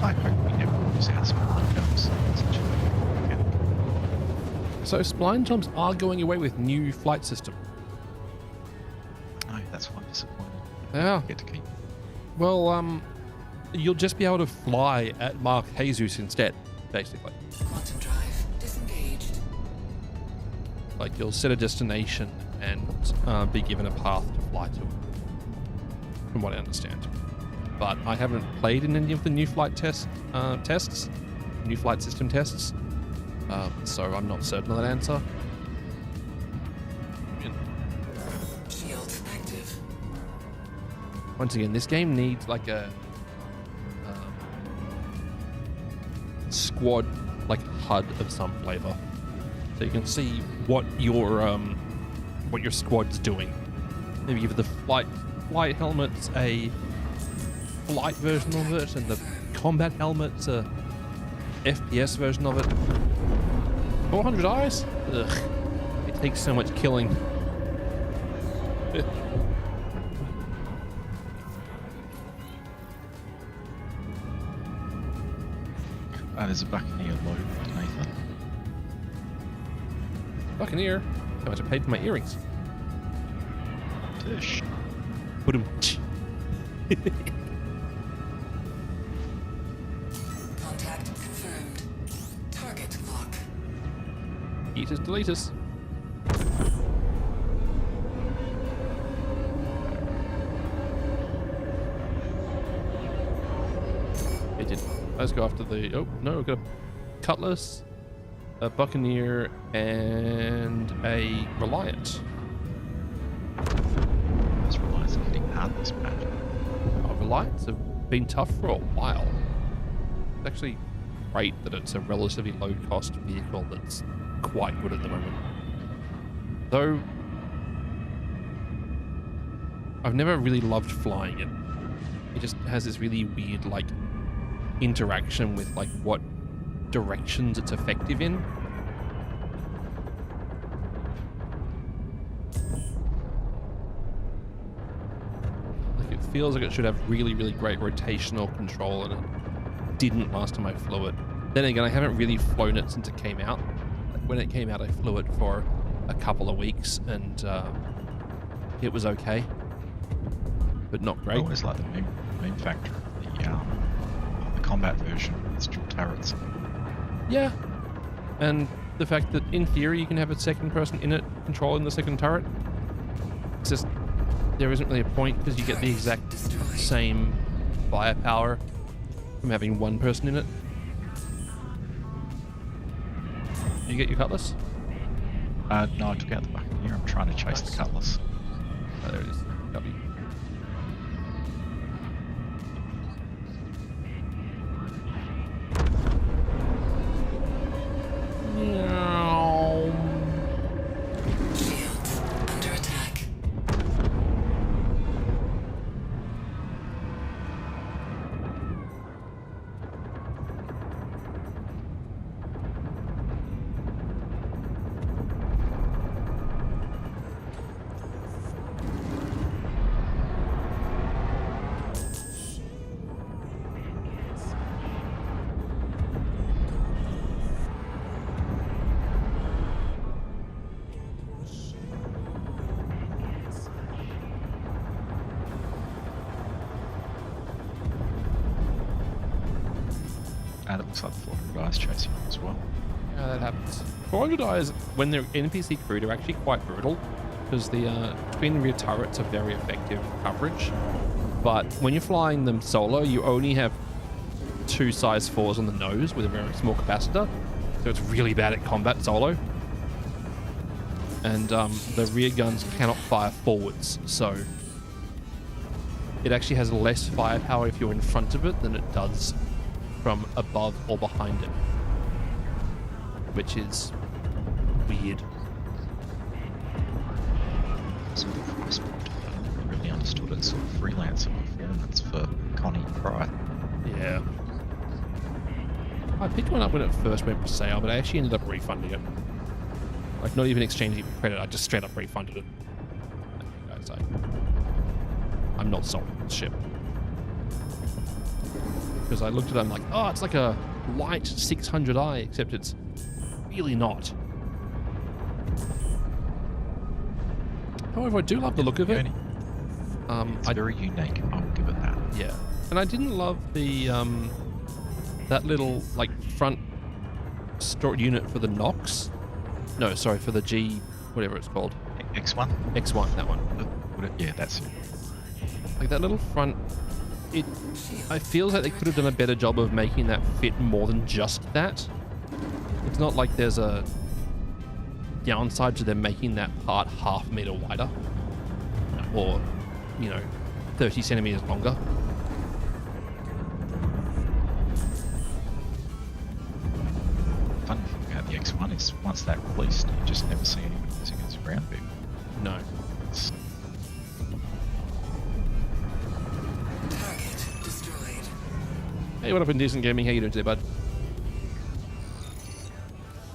I hope we never lose our spine jumps. Such a mechanic. So spline jumps are going away with new flight system. No, that's why I'm disappointed. Yeah. Get to keep. Well, you'll just be able to fly at Mark Jesus instead, basically. Quantum drive disengaged. Like you'll set a destination and be given a path to fly to, from what I understand. But I haven't played in any of the new flight tests, new flight system tests, so I'm not certain of that answer. Shields active. Once again, this game needs like a squad, like HUD of some flavor, so you can see what your squad's doing. Maybe give the flight helmets a flight version of it, and the combat helmets a FPS version of it. 400 eyes? Ugh. It takes so much killing. There's a Buccaneer load underneath it. Buccaneer. How much I paid for my earrings. Tish. Put them. Contact confirmed. Target lock. Eat us, delete us. It did. Let's go after the. Oh no, we've got a Cutlass, a Buccaneer, and a Reliant. Those Reliance are hitting hard this patch. Oh, Reliants have been tough for a while. It's actually great that it's a relatively low-cost vehicle that's quite good at the moment. Though, I've never really loved flying it. It just has this really weird like interaction with like what directions it's effective in. Like it feels like it should have really, really great rotational control, and it didn't last time I flew it. Then again, I haven't really flown it since it came out. Like when it came out, I flew it for a couple of weeks, and it was okay, but not I great. always like the main factor of the combat version. It's dual turrets. Yeah, and the fact that in theory you can have a second person in it controlling the second turret. It's just there isn't really a point because you get the exact same firepower from having one person in it. You get your cutlass? No, I took out the buccaneer. I'm trying to chase the cutlass. Oh, there it is. W. Shields under attack. And it looks like the 400 guys chasing you as well. Yeah, that happens. 400 eyes, when they're NPC crewed, are actually quite brutal because the twin and rear turrets are very effective coverage. But when you're flying them solo, you only have 2 size 4s on the nose with a very small capacitor, so it's really bad at combat solo. And the rear guns cannot fire forwards, so it actually has less firepower if you're in front of it than it does from above or behind it, which is weird. So the first one, I never really understood it. Sort of freelancer performance for Connie Pry. Yeah. I picked one up when it first went for sale, but I actually ended up refunding it. Like, not even exchanging it for credit, I just straight up refunded it. Guys, I'm not sold on this ship. Because I looked at it, I'm like, oh, it's like a light 600i, except it's really not. However, I do love the look of it. It's very unique. I will give it that. Yeah, and I didn't love the that little like front store unit for the Nox. No, sorry, for the G, whatever it's called. X1? X1, that one. Yeah, that's it. Like that little front. I feel like they could have done a better job of making that fit more than just that. It's not like there's a downside to them making that part half a meter wider, or 30 centimeters longer. Fun thing about the X1 is once that released, you just never see anyone using it as a ground vehicle. No. It's Target destroyed. Hey, what up in Decent Gaming? How you doing today, bud?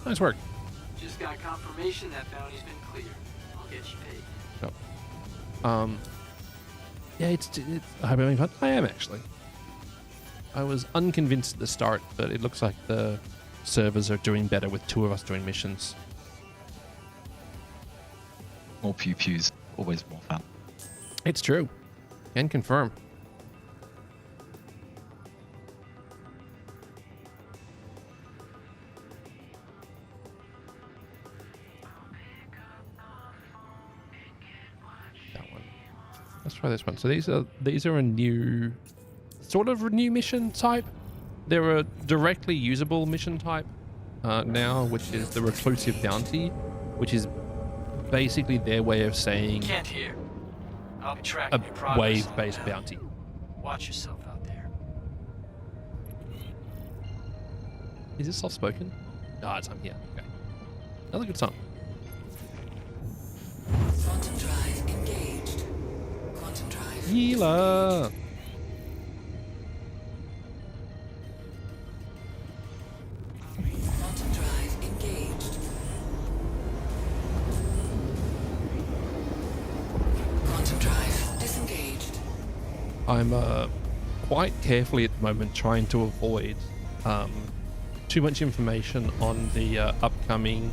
Nice work. Just got confirmation that bounty's been cleared. I'll get you paid. Yeah, it's I hope you're having fun. I am actually. I was unconvinced at the start, but it looks like the servers are doing better with 2 of us doing missions. more pew pews, always more fun. It's true. Can confirm. That one. Let's try this one. So these are a new, sort of a new mission type. They're a directly usable mission type now, which is the reclusive bounty, which is basically their way of saying Can't hear. I'll be a tracking your progress. wave-based on the bounty. Watch yourself out there. Is this soft-spoken? Ah, it's here. Okay. Another good song. Quantum drive engaged. Quantum Healer. Quantum drive engaged. Quantum drive disengaged. I'm quite carefully at the moment trying to avoid too much information on the upcoming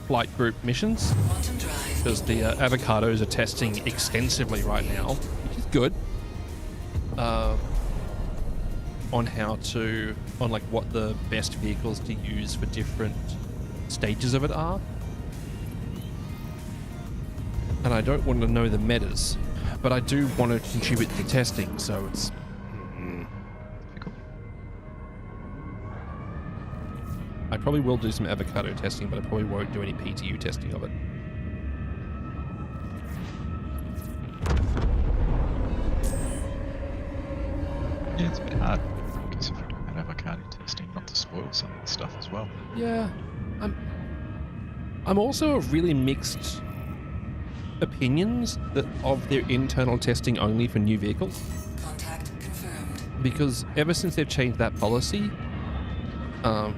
flight group missions, Quantum drive because the avocados are testing extensively right now, which is good. On like what the best vehicles to use for different stages of it are. And I don't want to know the metas, but I do want to contribute to testing, so it's Difficult. I probably will do some avocado testing, but I probably won't do any PTU testing of it. Yeah, it's a bit hard because if you're doing that avocado testing, not to spoil some of the stuff as well. Yeah, I'm also of really mixed opinions of their internal testing only for new vehicles, contact confirmed. because ever since they've changed that policy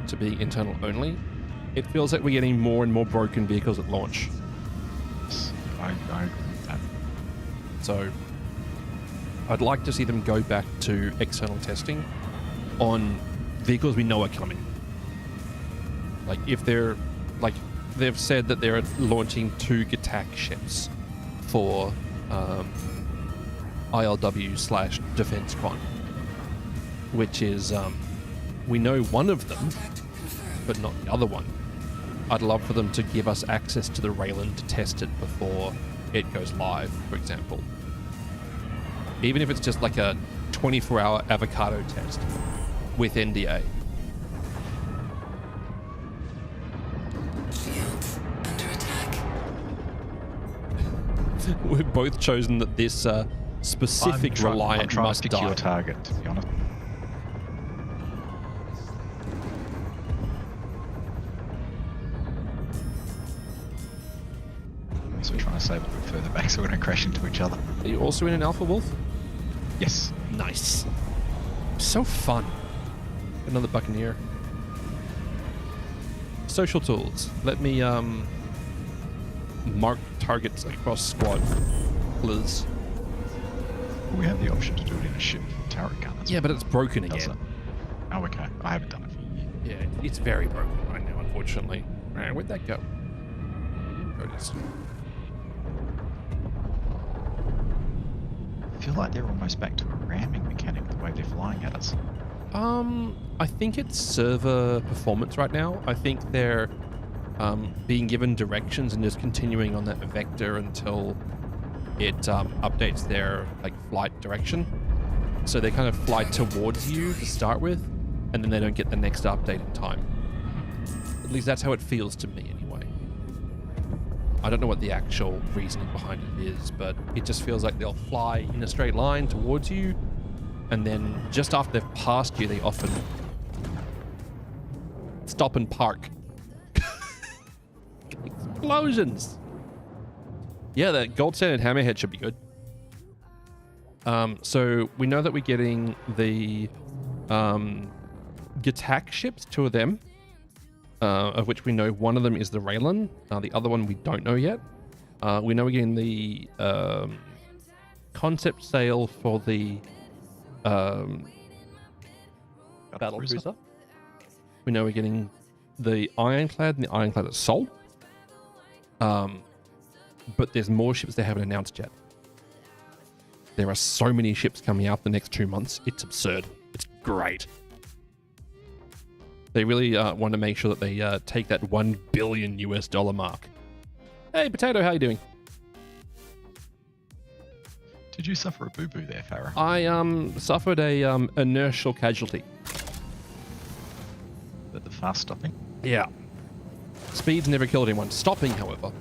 to be internal only, it feels like we're getting more and more broken vehicles at launch. Yes, I agree with that. So I'd like to see them go back to external testing on vehicles we know are coming. Like if they're like they've said that they're launching 2 attack ships for ILW/Defense Con, which is we know one of them, Contact confirmed. but not the other one. I'd love for them to give us access to the Raylan to test it before it goes live, for example. Even if it's just like a 24-hour avocado test with NDA. Shields under attack. We've both chosen that this specific I'm Reliant trying must to pick die. your target, to be honest. So we're trying to save a bit further back so we don't crash into each other. Are you also in an Alpha Wolf? Yes. Nice. So fun. Another Buccaneer. Social tools. Let me mark targets across squad. Please. We have the option to do it in a ship turret gun. Yeah, but it's broken Does again. it? Oh, okay. I haven't done it for you. Yeah, it's very broken right now, unfortunately. Alright, where'd that go? There it is. I feel like they're almost back to a ramming mechanic the way they're flying at us. I think it's server performance right now. I think they're being given directions and just continuing on that vector until it updates their like flight direction. So they kind of fly towards you to start with, and then they don't get the next update in time. At least that's how it feels to me anyway. I don't know what the actual reasoning behind it is, but it just feels like they'll fly in a straight line towards you, and then just after they've passed you, they often stop and park. Explosions! Yeah, that gold standard hammerhead should be good. So we know that we're getting the Gatak ships, 2 of them, of which we know one of them is the Raylan. The other one we don't know yet. We know we're getting the concept sale for the battle cruiser. We know we're getting the Ironclad and the Ironclad Assault. But there's more ships they haven't announced yet. There are so many ships coming out the next 2 months. It's absurd. It's great. They really want to make sure that they take that $1 billion mark. Hey, Potato, how you doing? Did you suffer a boo-boo there, Farah? I suffered a inertial casualty. The fast stopping? Yeah. Speed's never killed anyone. Stopping, however.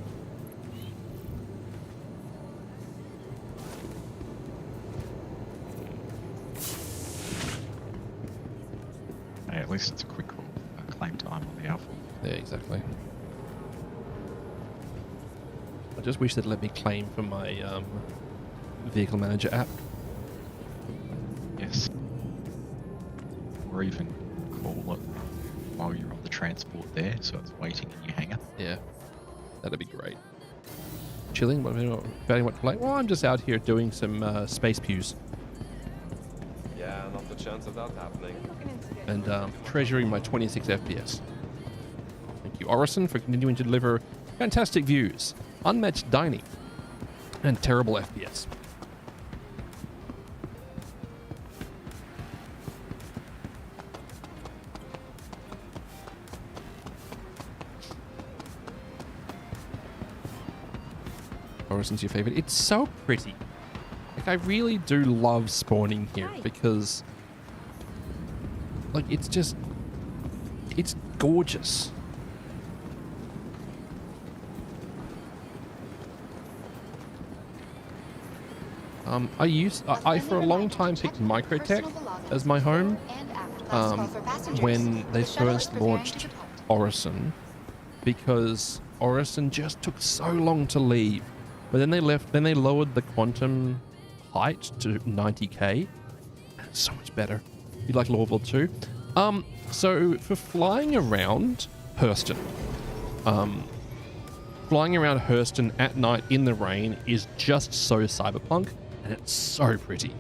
Hey, at least it's a quick claim time on the Alpha. Yeah, exactly. I just wish they'd let me claim for my vehicle manager app. Yes. Or even call it while you're on the transport there, so it's waiting in your hangar. Yeah, that'd be great. Chilling, debating what to play. Well, I'm just out here doing some space pews Yeah, not the chance of that happening. and treasuring my 26 FPS. Thank you, Orison, for continuing to deliver fantastic views, unmatched dining, and terrible FPS. Orison's your favorite. It's so pretty. Like, I really do love spawning here because, like, it's gorgeous. I for a long time picked Microtech as my home when they first launched Orison, because Orison just took so long to leave. But then they lowered the quantum height to 90k. It's so much better. You like Lawville too? So for flying around Hurston, flying around Hurston at night in the rain is just so cyberpunk, and it's so pretty.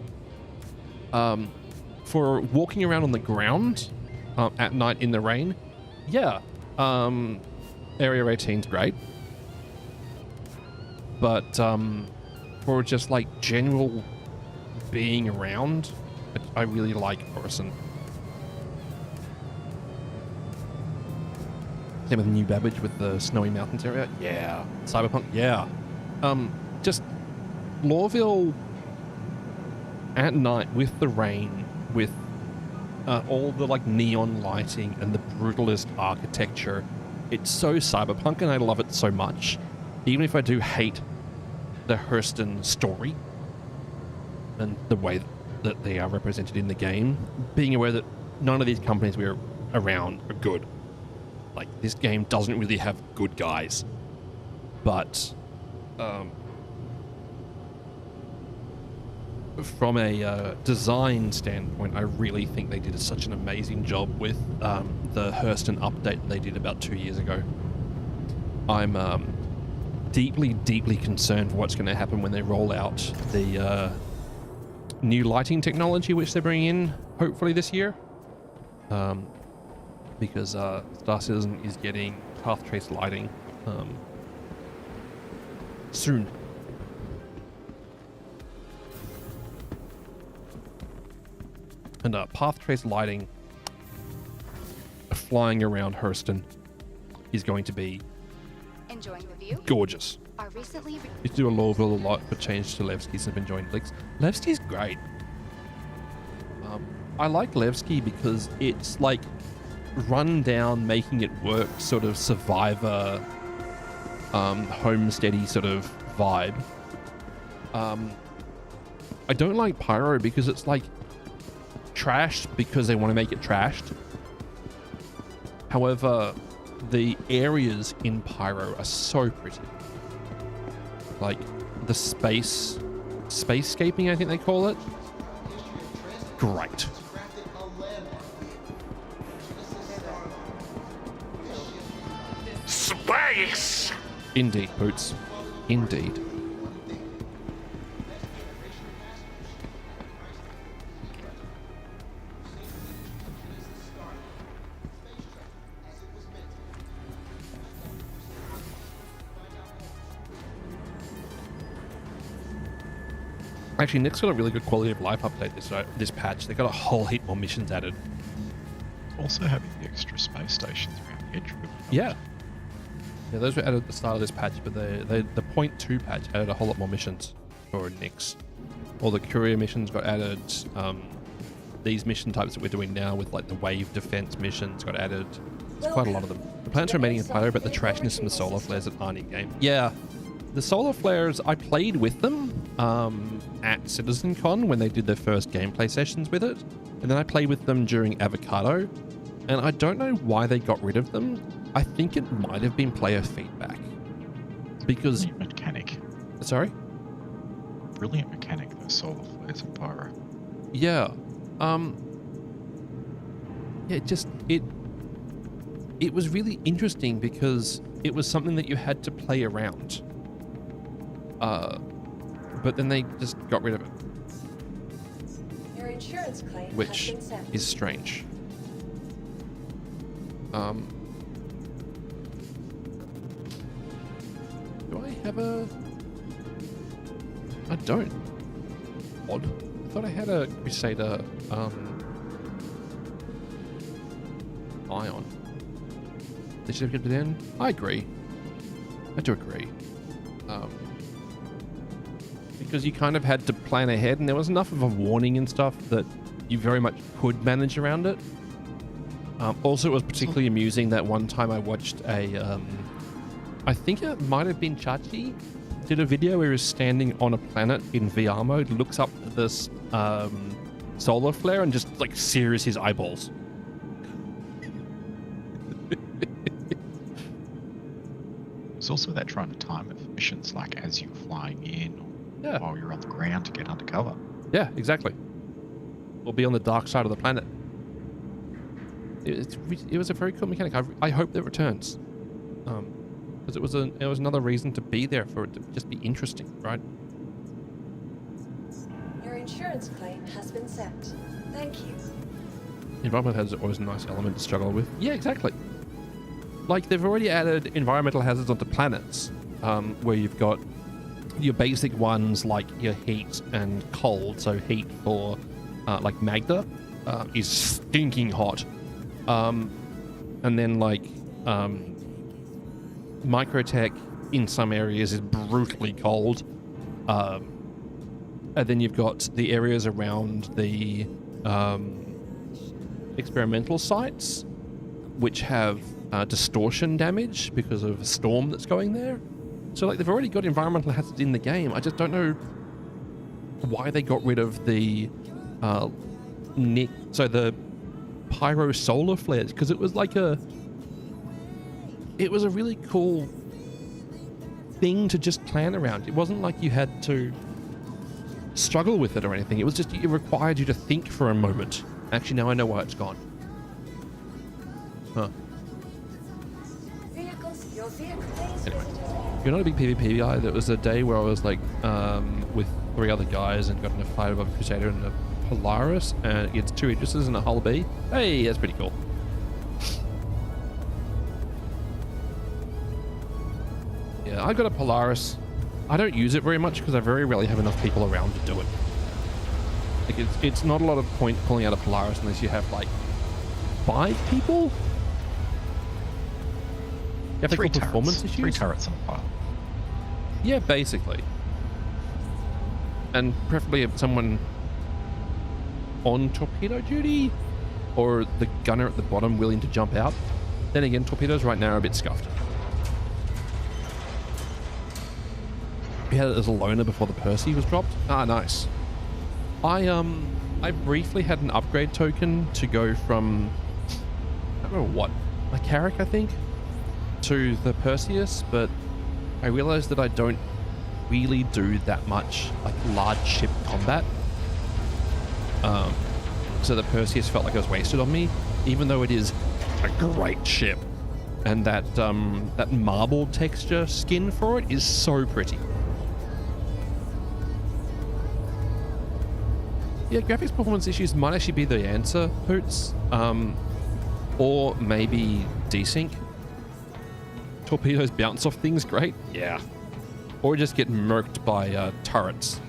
For walking around on the ground at night in the rain, yeah, Area 18's great. But for just like general being around, I really like Orison. Same with New Babbage with the Snowy Mountains area. Yeah. Cyberpunk. Yeah. Just Lawville at night with the rain, with all the like neon lighting and the brutalist architecture. It's so cyberpunk, and I love it so much. Even if I do hate the Hurston story and the way that they are represented in the game, being aware that none of these companies we're around are good. Like, this game doesn't really have good guys. But from a design standpoint, I really think they did such an amazing job with the Hurston update they did about 2 years ago. I'm deeply, deeply concerned for what's going to happen when they roll out the new lighting technology which they're bringing in, hopefully this year. Because Star Citizen is getting path trace lighting soon. And path trace lighting flying around Hurston is going to be Enjoying the view? gorgeous. Our recently Used to do a Lawville a lot, but changed to Levski since I've been joining Blix. Levski's great. I like Levski because it's like run down, making it work, sort of Survivor, homesteady sort of vibe. I don't like Pyro because it's like trashed because they want to make it trashed. However, the areas in Pyro are so pretty. Like the spacescaping, I think they call it. Great. Space! Indeed, Boots. Indeed. Actually, Nick's got a really good quality of life update this patch. They got a whole heap more missions added. Also having the extra space stations around Edgewood. Yeah. Yeah, those were added at the start of this patch, but the 0.2 patch added a whole lot more missions for Nyx. All the courier missions got added. These mission types that we're doing now with like the wave defense missions got added. There's quite a lot of them. The planets are remaining in Pyro, but the trashness from the solar flares that aren't in game. Yeah, the solar flares, I played with them at CitizenCon when they did their first gameplay sessions with it. And then I played with them during Avocado. And I don't know why they got rid of them. I think it might have been player feedback. Because Mechanics. Sorry? Brilliant mechanic, those solar flares and pyro. Yeah. Yeah, it was really interesting because it was something that you had to play around. But then they just got rid of it, Your insurance claim which has been sent. is strange. Do I have a... I don't. Odd. I thought I had a Crusader, Ion. They should have kept it in. I agree. I do agree. Because you kind of had to plan ahead, and there was enough of a warning and stuff that you very much could manage around it. Also, it was particularly amusing that one time I watched a, I think it might have been Chachi, did a video where he was standing on a planet in VR mode, looks up at this solar flare and just like sears his eyeballs. It's also that trying to time it for missions, like as you're flying in or Yeah. while you're on the ground to get undercover. Yeah, exactly. Or be on the dark side of the planet. It was a very cool mechanic. I hope that returns, because it was another reason to be there, for it to just be interesting, right? Your insurance claim has been sent. Thank you. Environmental hazards are always a nice element to struggle with. Yeah, exactly. Like, they've already added environmental hazards onto planets, where you've got your basic ones like your heat and cold. So heat for like Magda is stinking hot. And then like Microtech in some areas is brutally cold. And then you've got the areas around the experimental sites, which have distortion damage because of a storm that's going there. So like they've already got environmental hazards in the game. I just don't know why they got rid of the the pyro solar flares, because it was a really cool thing to just plan around. It wasn't like you had to struggle with it or anything. It was just, it required you to think for a moment. Actually, now I know why it's gone. Huh. Your vehicle is Anyway. visited. You're not a big PvP guy. There was a day where I was like with 3 other guys and got in a fight above a Crusader and a Polaris, and it gets 2 Idrises and a Hull B. Hey, that's pretty cool. Yeah, I got a Polaris. I don't use it very much because I very rarely have enough people around to do it. Like it's not a lot of point pulling out a Polaris unless you have like 5 people. You have 3 performance turrets. issues. 3 turrets on a pile. Yeah, basically. And preferably someone on torpedo duty, or the gunner at the bottom willing to jump out. Then again, torpedoes right now are a bit scuffed. We had it as a loner before the Percy was dropped. Ah, nice. I briefly had an upgrade token to go from, I don't know what, a Carrack, I think, to the Perseus, but I realized that I don't really do that much like large ship combat. So the Perseus felt like it was wasted on me, even though it is a great ship, and that that marble texture skin for it is so pretty. Yeah, graphics performance issues might actually be the answer, Hoots, or maybe desync. Torpedoes bounce off things, great, yeah, or just get murked by turrets,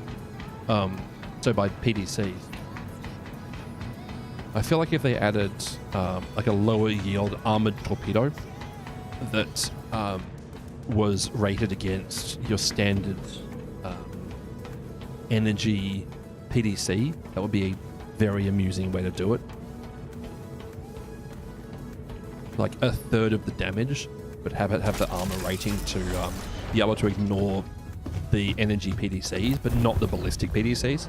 so by PDCs. I feel like if they added like a lower yield armored torpedo that was rated against your standard energy PDC, that would be a very amusing way to do it. Like a third of the damage, but have it have the armor rating to be able to ignore the energy PDCs, but not the ballistic PDCs.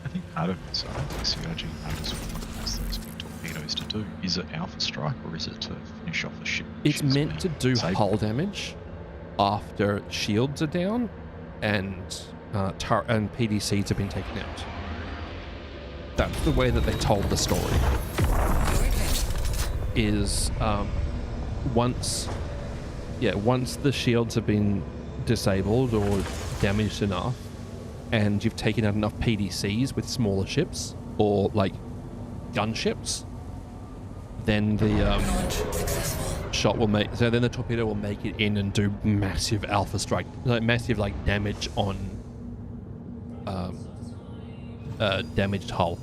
I think part of it, so I don't think CIG knows what those big torpedoes to do. Is it Alpha Strike or is it to finish off the ship? It's meant to do Save- hull damage, after shields are down and PDCs have been taken out. That's the way that they told the story. Is once the shields have been disabled or damaged enough, and you've taken out enough PDCs with smaller ships or like gunships, then the shot will make. So then the torpedo will make it in and do massive alpha strike, like massive like damage on damaged hull.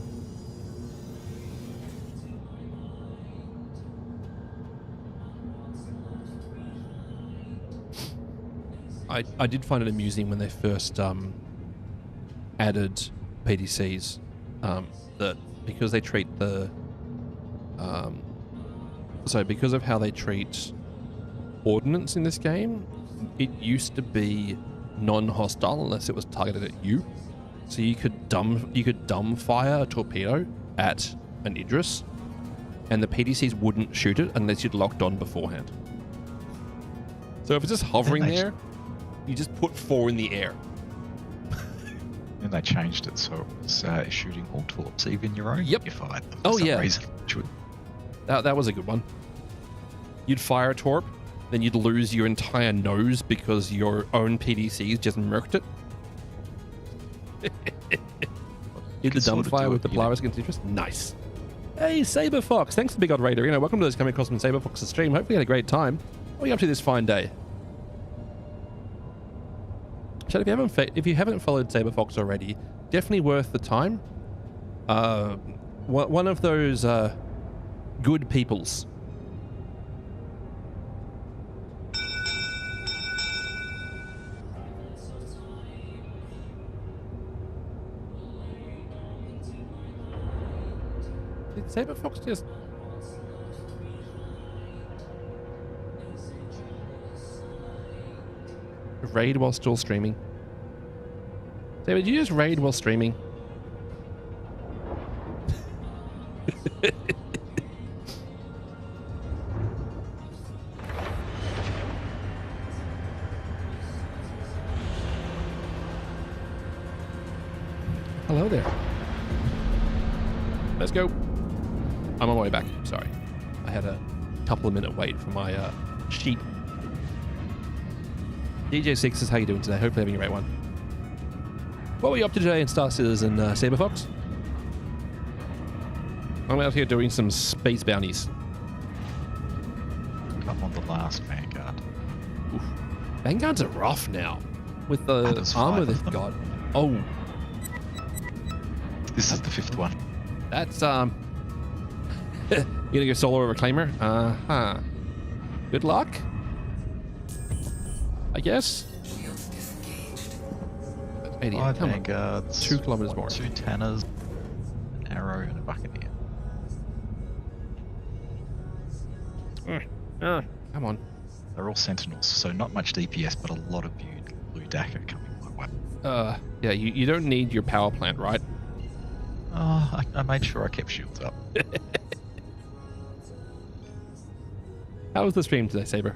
I did find it amusing when they first added PDCs, that because they treat the because of how they treat ordnance in this game, it used to be non-hostile unless it was targeted at you. So you could dumb fire a torpedo at an Idris, and the PDCs wouldn't shoot it unless you'd locked on beforehand. So if it's just hovering there, you just put 4 in the air. Then they changed it so it was shooting all torps, even your own. Yep. You fired them Oh, for some yeah. reason. That was a good one. You'd fire a torp, then you'd lose your entire nose because your own PDCs just murked it. Did the dumb fire with the Polaris against interest? Nice. Hey, Saber Fox. Thanks to Big Odd Raider. Welcome to this coming across from Saber Fox's stream. Hopefully you had a great time. What are you up to this fine day? Chat, if you haven't followed Saber Fox already, definitely worth the time. One of those good peoples. Did Saber Fox just... raid while still streaming? Saber, did you just raid while streaming? Hello there. Let's go. I'm on my way back. Sorry. I had a couple of minute wait for my sheep. DJ6 is how you doing today? Hopefully having a great one. What were you up to today in Star Citizen, Saber Fox? I'm out here doing some space bounties. I'm on the last Vanguard. Oof. Vanguards are rough now. With the there's armor 5 of they've them. got. Oh, This is the 5th one. that's you gonna go solo reclaimer? Uh-huh. Good luck, I guess. Shields disengaged. That's 80. 5 Come on. Vanguards. 2 kilometers more. 2 Tanners, an Arrow, and a Buccaneer. Come on. They're all Sentinels, so not much DPS, but a lot of blue DACA coming my way. Yeah, you don't need your power plant, right? Oh, I made sure I kept shields up. How was the stream today, Saber?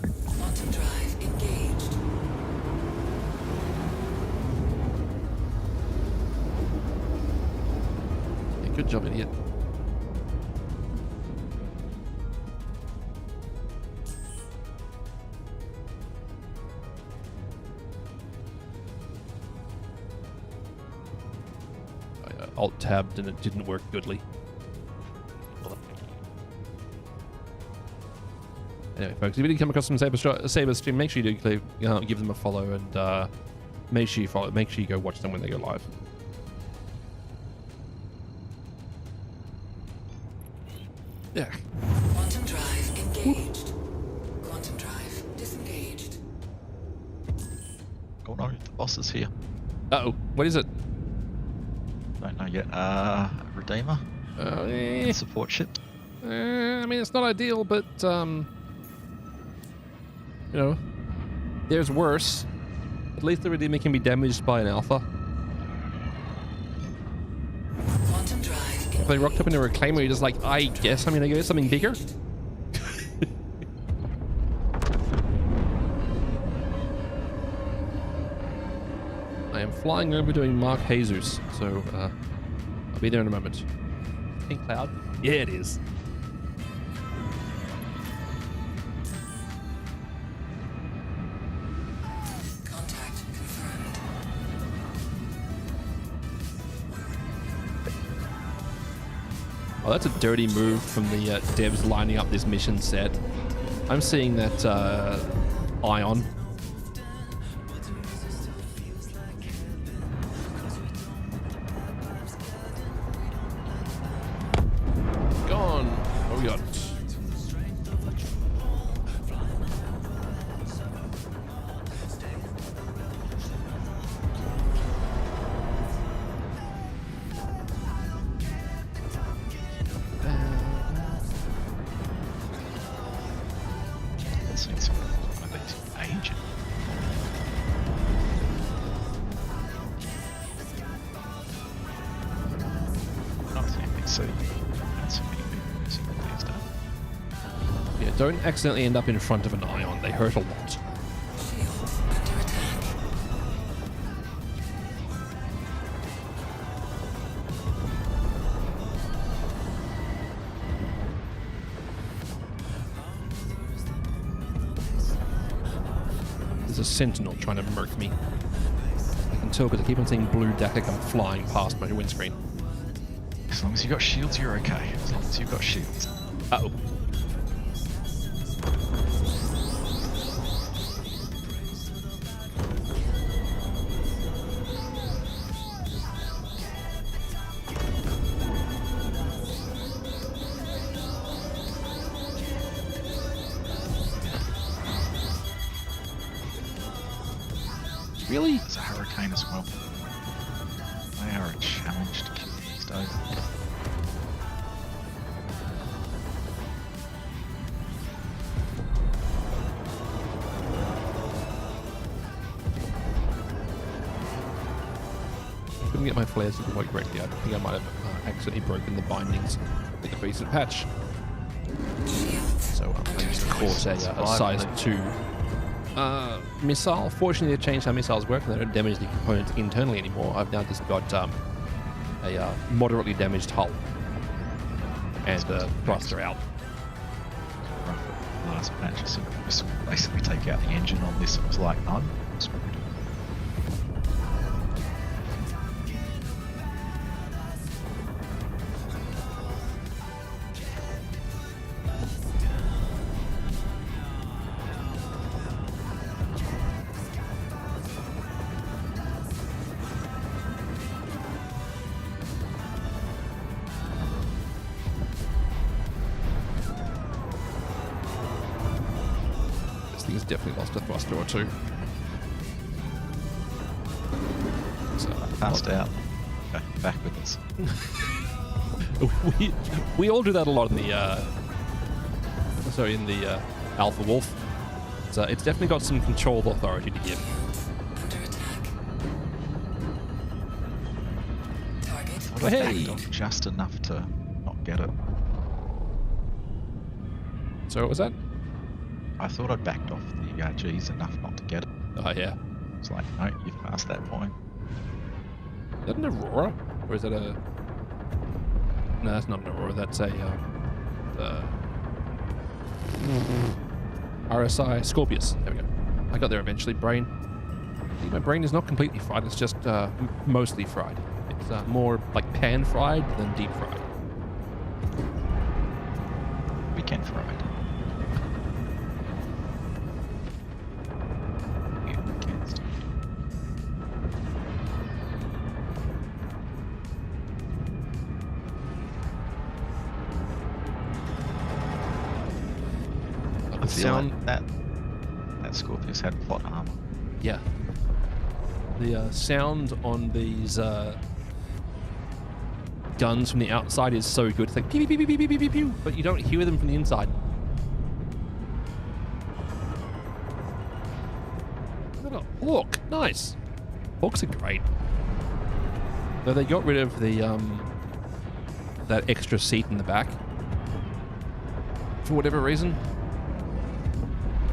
Quantum drive engaged. Yeah, good job, idiot. I alt-tabbed and it didn't work goodly. Anyway, folks, if you did come across some Saber stream, make sure you do give them a follow and make sure you go watch them when they go live. Yeah. Quantum drive engaged. Quantum drive disengaged. Oh no, the boss is here. Uh-oh, what is it? Don't know yet. Redeemer? Support ship? I mean, it's not ideal, but, you know, there's worse. At least the Redeemer can be damaged by an Alpha. Quantum drive If they rocked up in a Reclaimer, you're just like, I guess I'm gonna go get something bigger. flying over doing Mark Jesus, so I'll be there in a moment. Pink cloud? Yeah, it is. Contact confirmed. Oh, that's a dirty move from the devs lining up this mission set. I'm seeing that Ion. Gone. What we got? I've seen some of these agent. Not the NPC. Not so many people using it these days. Yeah, don't accidentally end up in front of an Ion. They hurt a lot. Shields under attack. There's a sentinel trying to murk me. I can tell because I keep on seeing blue Dakar come flying past my windscreen. As long as you've got shields, you're okay. As long as you've got shields. Uh-oh. Really? There's a hurricane as well. They are a challenge to kill these days. Couldn't get my flares to work correctly. I think I might have accidentally broken the bindings with the recent patch. So I just caught a size 2 missile. Fortunately, they changed how missiles work and they don't damage the components internally anymore. I've now just got a moderately damaged hull and thruster out. Rough last patch, so just basically take out the engine on this. It was like, no, it's what we do. Thing's definitely lost a thruster or two. So, Passed out. Okay, back with us. we all do that a lot in the Alpha Wolf. So it's definitely got some control authority to give. Under attack. Target. Well, I Hey! backed off just enough to not get it. So what was that? I thought I'd backed off the G's enough not to get it. Oh yeah. It's like, no, you've passed that point. Is that an Aurora? Or is that a... No, that's not an Aurora. That's a... RSI Scorpius. There we go. I got there eventually. Brain. I think my brain is not completely fried. It's just mostly fried. It's more like pan-fried than deep-fried. Weekend fried. Yeah, weekends. The sound... that Scorpius had plot armor. Yeah. The sound on these guns from the outside is so good. It's like pew pew pew pew pew pew pew pew, but you don't hear them from the inside. Look at a hawk. Nice. Hawks are great. Though they got rid of the that extra seat in the back for whatever reason.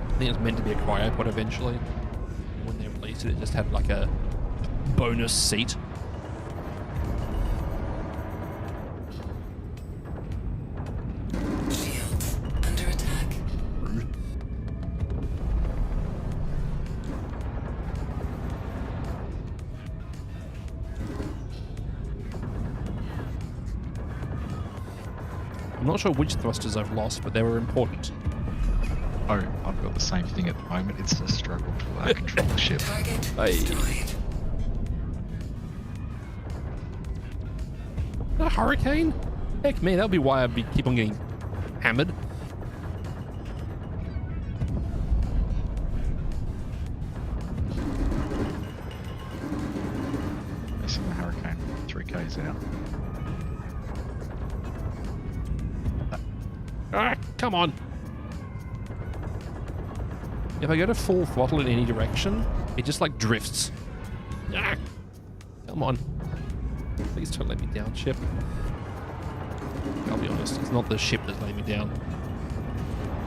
I think it was meant to be a cryopod eventually. When they released it, it just had like a bonus seat. Shields under attack. Rude. I'm not sure which thrusters I've lost, but they were important. Oh, I've got the same thing at the moment. It's a struggle to control the ship. Target Hey. destroyed. A hurricane? Heck me, that'll be why I'd keep on getting hammered. Missing the hurricane. 3K's out. Ah, come on. If I go to full throttle in any direction, it just like drifts. Ah, come on. Please don't let me down, ship. I'll be honest, it's not the ship that's letting me down.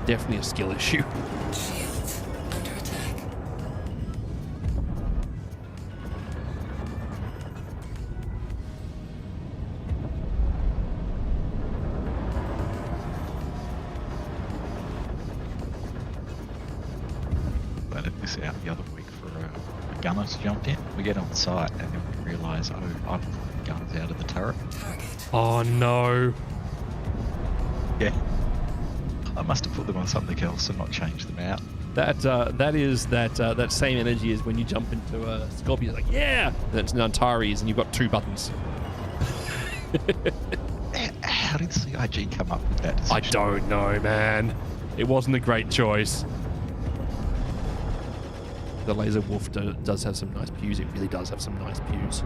Definitely a skill issue. Shields under attack. Let this out the other week for a gunner's jumped in. We get on site and then we realise, oh, I've put the guns out of the turret. Target. Oh no. Yeah. I must have put them on something else and not changed them out. That is that same energy as when you jump into a Scorpion. Like, yeah! That's an Antares and you've got 2 buttons. How did CIG come up with that decision? I don't know, man. It wasn't a great choice. The Laser Wolf does have some nice pews. It really does have some nice pews.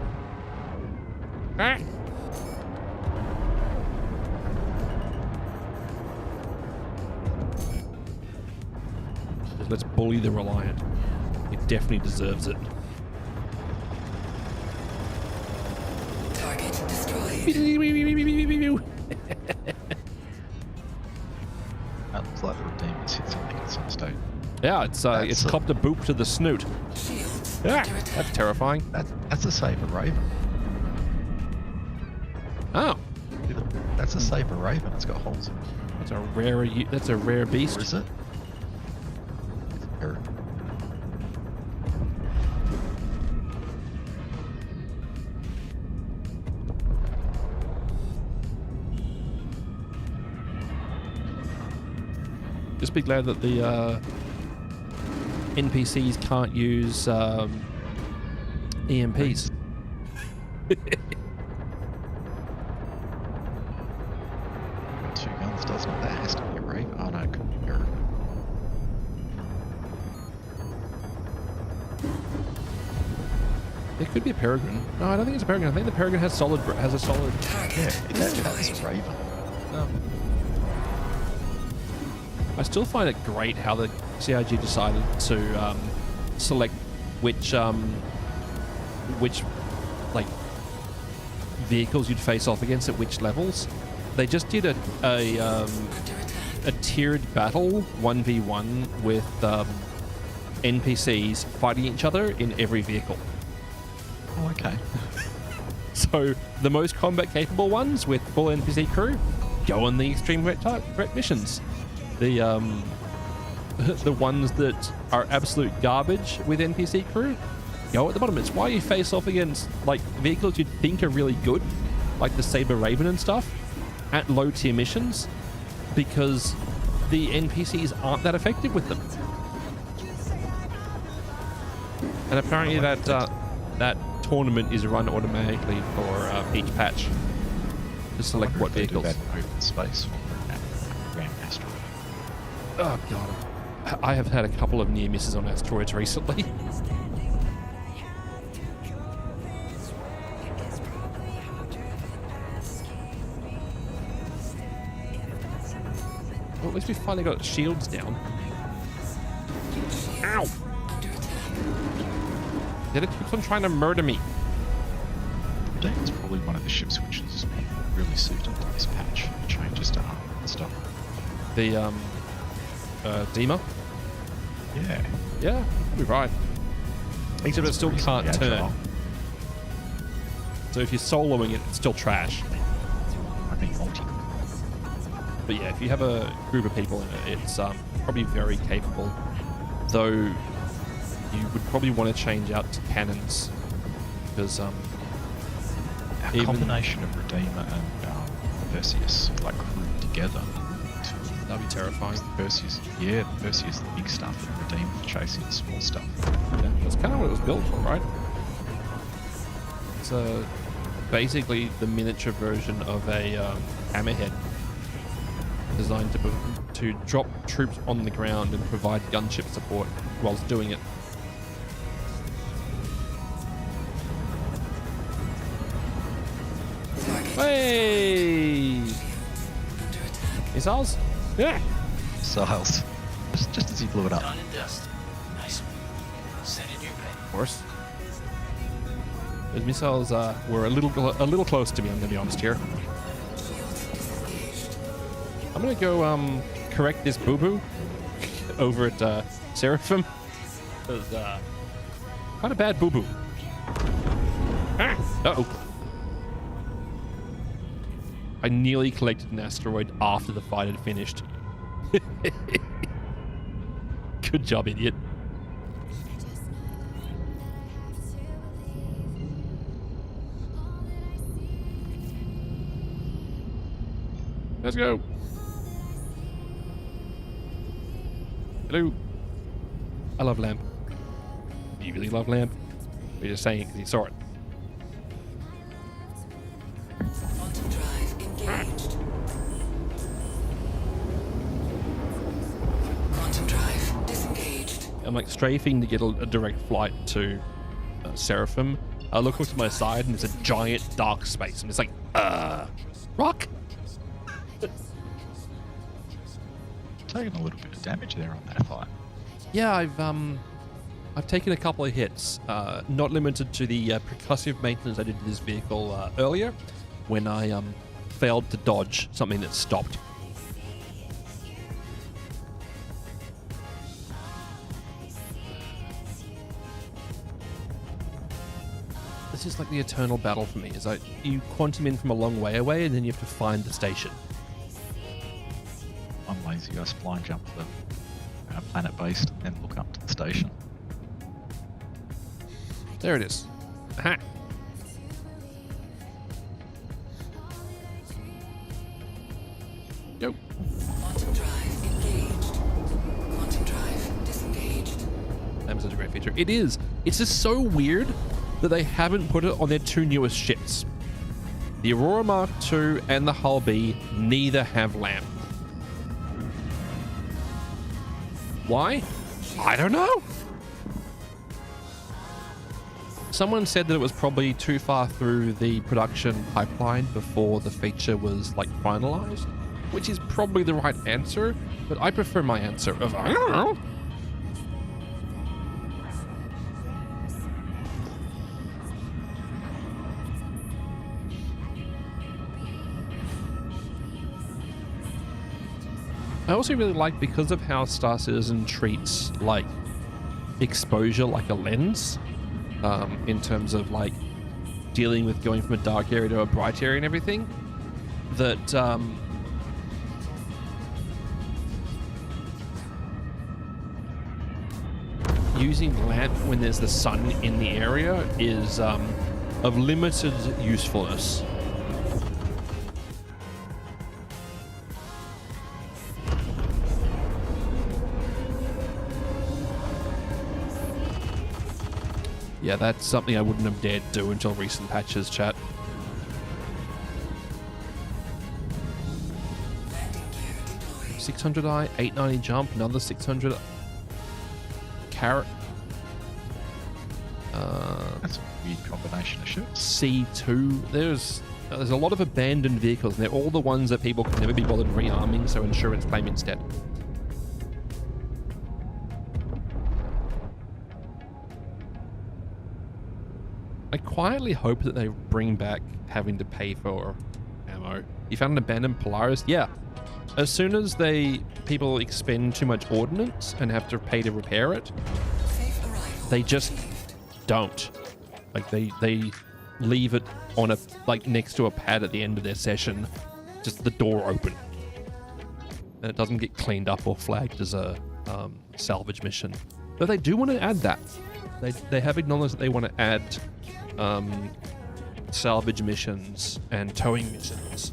Ah. Just let's bully the Reliant. It definitely deserves it. Target destroyed. That looks like the Redeemers hit something at some stage. Yeah, it's That's copped a boop to the snoot. Shields Ah, under attack. that's terrifying. That's a Saber Raven. Oh, That's a Saber Raven. It's got holes in it. that's a rare Or beast. is it? It's a Peregrine. Just be glad that the NPCs can't use EMPs. Got 2 guns, doesn't it? That has to be a Raven. Oh no, it could be a Peregrine. It could be a Peregrine. No, I don't think it's a Peregrine. I think the Peregrine has a solid. Target Yeah, it's destroyed. a Raven. I still find it great how the CIG decided to select which like vehicles you'd face off against at which levels. They just did a Under attack. tiered battle 1v1 with NPCs fighting each other in every vehicle. Oh, okay. So the most combat capable ones with full NPC crew go on the extreme threat missions. The the ones that are absolute garbage with NPC crew go at the bottom. It's why you face off against like vehicles you'd think are really good, like the Saber Raven and stuff, at low tier missions, because the NPCs aren't that effective with them. And apparently that tournament is run automatically for each patch to select what They do vehicles. that in open space or at Grand Asteroid. Oh god, I have had a couple of near misses on asteroids recently. Well, at least we finally got shields down. Ow! Yet it keeps on trying to murder me. Redeemer's probably one of the ships which is really suited to this patch. Changes to armor and stuff. The Dema. Yeah. Yeah, you're right. Except it still can't Reasonably turn. agile. So if you're soloing it, it's still trash. I mean, multi. But yeah, if you have a group of people in it, it's probably very capable. Though you would probably want to change out to cannons because A even- combination of Redeemer and Perseus, like grouped together. that'd be terrifying. Perseus, Perseus, the big stuff, and Redeemer chasing the small stuff. Yeah, that's kind of what it was built for, right? It's basically the miniature version of a hammerhead, designed to drop troops on the ground and provide gunship support whilst doing it. Hey! Missiles? Yeah! Missiles. Just as he blew it up. Done and dusted. Nice one. Send in your pay. Of course. Those missiles were a little close to me, I'm going to be honest here. I'm going to go correct this boo-boo over at Seraphim. Because quite a bad boo-boo. Ah! Uh-oh. I nearly collected an asteroid after the fight had finished. Good job, idiot. Let's go. Hello. I love Lamp. Do you really love Lamp? Or you're just saying it because you saw it? Quantum drive engaged. Quantum drive disengaged. I'm like strafing to get a direct flight to Seraphim. I look to my side and there's a giant dark space. And it's like, rock? Taking a little bit of damage there on that fight. Yeah, I've taken a couple of hits, not limited to the percussive maintenance I did to this vehicle earlier, when I failed to dodge something that stopped. This is like the eternal battle for me. Is like you quantum in from a long way away, and then you have to find the station. I'm lazy. I spline jump to the planet base and look up to the station. There it is. Aha. Yo. Quantum drive engaged. Quantum drive disengaged. That was such a great feature. It is. It's just so weird that they haven't put it on their two newest ships. The Aurora Mark II and the Hull B neither have lamp. Why? I don't know. Someone said that it was probably too far through the production pipeline before the feature was like finalized, which is probably the right answer, but I prefer my answer of I don't know. I also really like, because of how Star Citizen treats like exposure like a lens, in terms of like dealing with going from a dark area to a bright area and everything, that using lamp when there's the sun in the area is of limited usefulness. Yeah, that's something I wouldn't have dared do until recent patches, chat. Landing gear deployed. 600i, 890 jump, another 600 carrot. That's a weird combination of ships. C2. There's a lot of abandoned vehicles, and they're all the ones that people can never be bothered rearming, so insurance claim instead. I quietly hope that they bring back having to pay for ammo. You found an abandoned Polaris? Yeah. As soon as people expend too much ordnance and have to pay to repair it, Safe arrival. they just don't. Like they leave it on a like next to a pad at the end of their session, just the door open, and it doesn't get cleaned up or flagged as a salvage mission. But they do want to add that. They have acknowledged that they want to add salvage missions and towing missions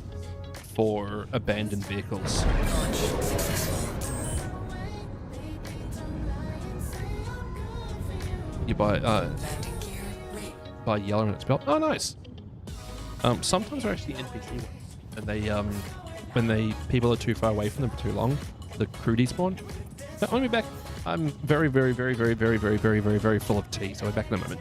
for abandoned vehicles. You buy Landing gear ready. by yellow and its belt. Oh, nice. Sometimes they're actually NPC ones, and they when people are too far away from them for too long, the crew despawn. But I'll be back. I'm very full of tea, so I'll be back in a moment.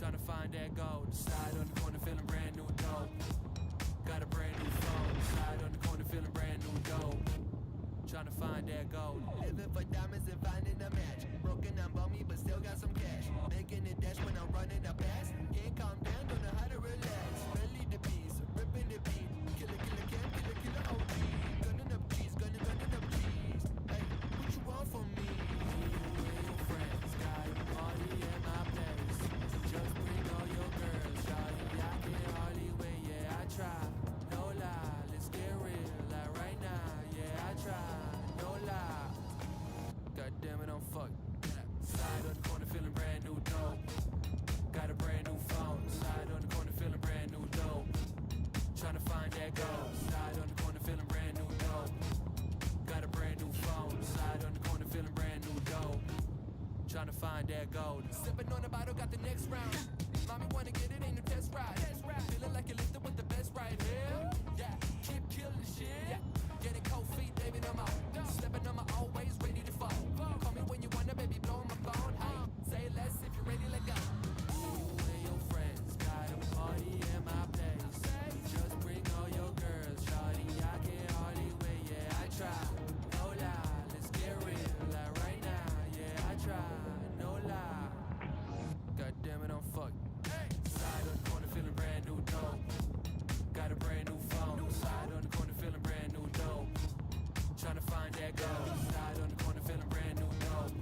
Trying to find that gold. Slide on the corner, feeling brand new dope. Got a brand new phone. Slide on the corner, feeling brand new dope. Trying to find that gold. Living for diamonds and finding a match. Broken and bummy, but still got some cash. Making it dash when I'm running the pass. Can't calm down, don't know how to relax. Belly the beast, ripping the beat. Killer, killer, cam, killer, OG. Gunning up cheese, gunning up cheese. Hey, what you want from me? You and your friends got a party at my place. Just bring all your girls, shawty. I can hardly wait, yeah, I try. No lie, let's get real, like right now, yeah, I try. No lie. God damn it, I'm fucked. Slide on the corner, feeling brand new dope. Got a brand new phone. Slide on the corner, feeling brand new dope. Trying to find that gold. Slide on the corner, feeling brand new dope. Got a brand new phone. Slide on the corner, feeling brand new dope. Trying to find that gold. Sipping on the bottle, got the next round. Mommy wanna get it, ain't no test ride. Feeling like you lifted with the best right here. Yeah, keep killing shit. Getting cold feet, baby, no more. Slipping on my always ready to fall. Call me when you wanna, baby, blow my phone. Hey, say less if you're ready, let go. You and your friends got a party in my place. Just bring all your girls, shawty. I can hardly wait, yeah, I try. No lie, let's get real, like right now, yeah, I try. No lie. God damn it, I'm fucked. Slide on the corner, feeling brand new dope. Got a brand new phone. Slide on the corner, feeling brand new dope. Trying to find that gold. Slide on the corner, feeling brand new dope.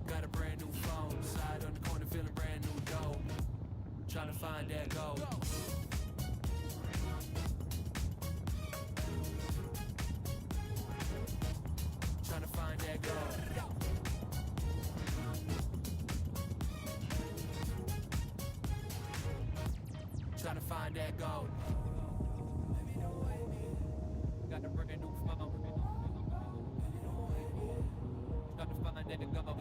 Got a brand new phone. Slide on the corner, feeling brand new dope. Trying to find that gold. Trying to find that gold. Trying to find find that gold. Got a brand new phone. Trying to find that gold.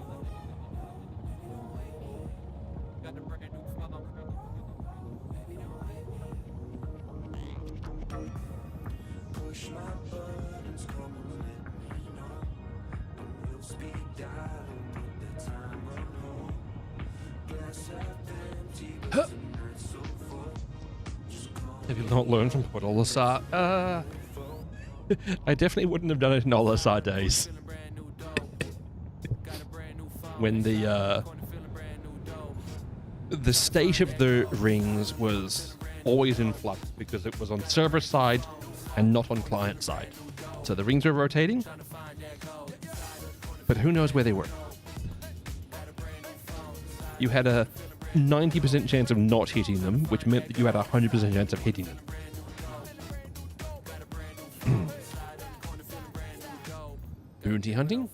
Got a brand new phone. Push my buttons, come and let me know. And we'll speed dial and put the time on hold. Glass half empty, but tonight's so full. Just call Have you not learned from Port Olisar? I definitely wouldn't have done it in Olisar days. When the state of the rings was always in flux because it was on server side and not on client side. So the rings were rotating, but who knows where they were. You had a 90% chance of not hitting them, which meant that you had a 100% chance of hitting them. Bounty hunting?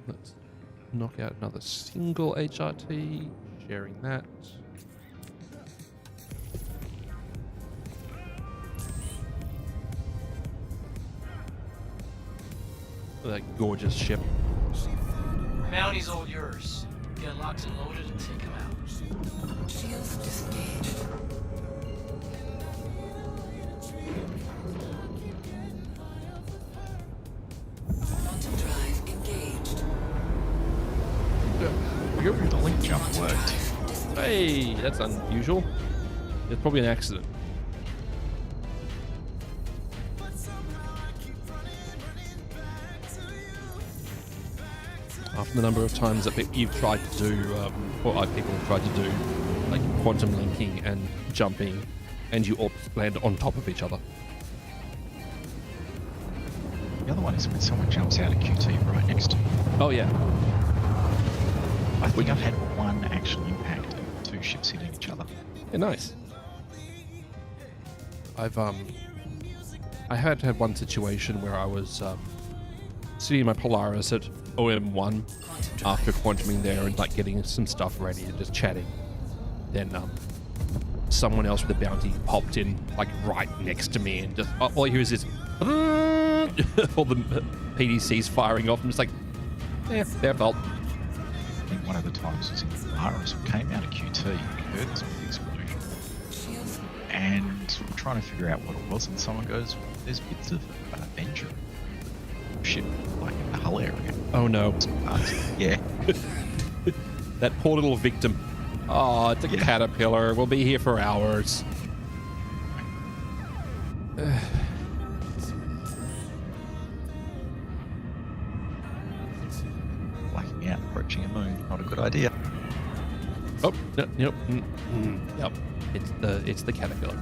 Let's knock out another single HRT, sharing that. That gorgeous ship. Bounty's all yours. Get locked and loaded and take him out. Shields disengaged. Quantum drive engaged. The link jump worked. Hey, that's unusual. It's probably an accident. After the number of times that you've tried to do, or people have tried to do, like quantum linking and jumping, and you all land on top of each other. The other one is when someone jumps out of QT right next to you. Oh yeah. I think I've had one actual impact of two ships hitting each other. Yeah, nice. I had one situation where I was sitting in my Polaris at OM1 after quantuming there and like getting some stuff ready and just chatting. Then someone else with a bounty popped in like right next to me and just all I hear is this all the PDCs firing off. I'm just like, their fault. I think one of the times was in Polaris, we came out of QT and we heard this big explosion. And we're trying to figure out what it was, and someone goes, there's bits of Avenger ship like in the hull area. Oh no. Yeah. That poor little victim. Oh, it's a caterpillar. We'll be here for hours. Blacking out, approaching a moon. Not a good idea. Oh, no, yep. Yep. It's the caterpillar.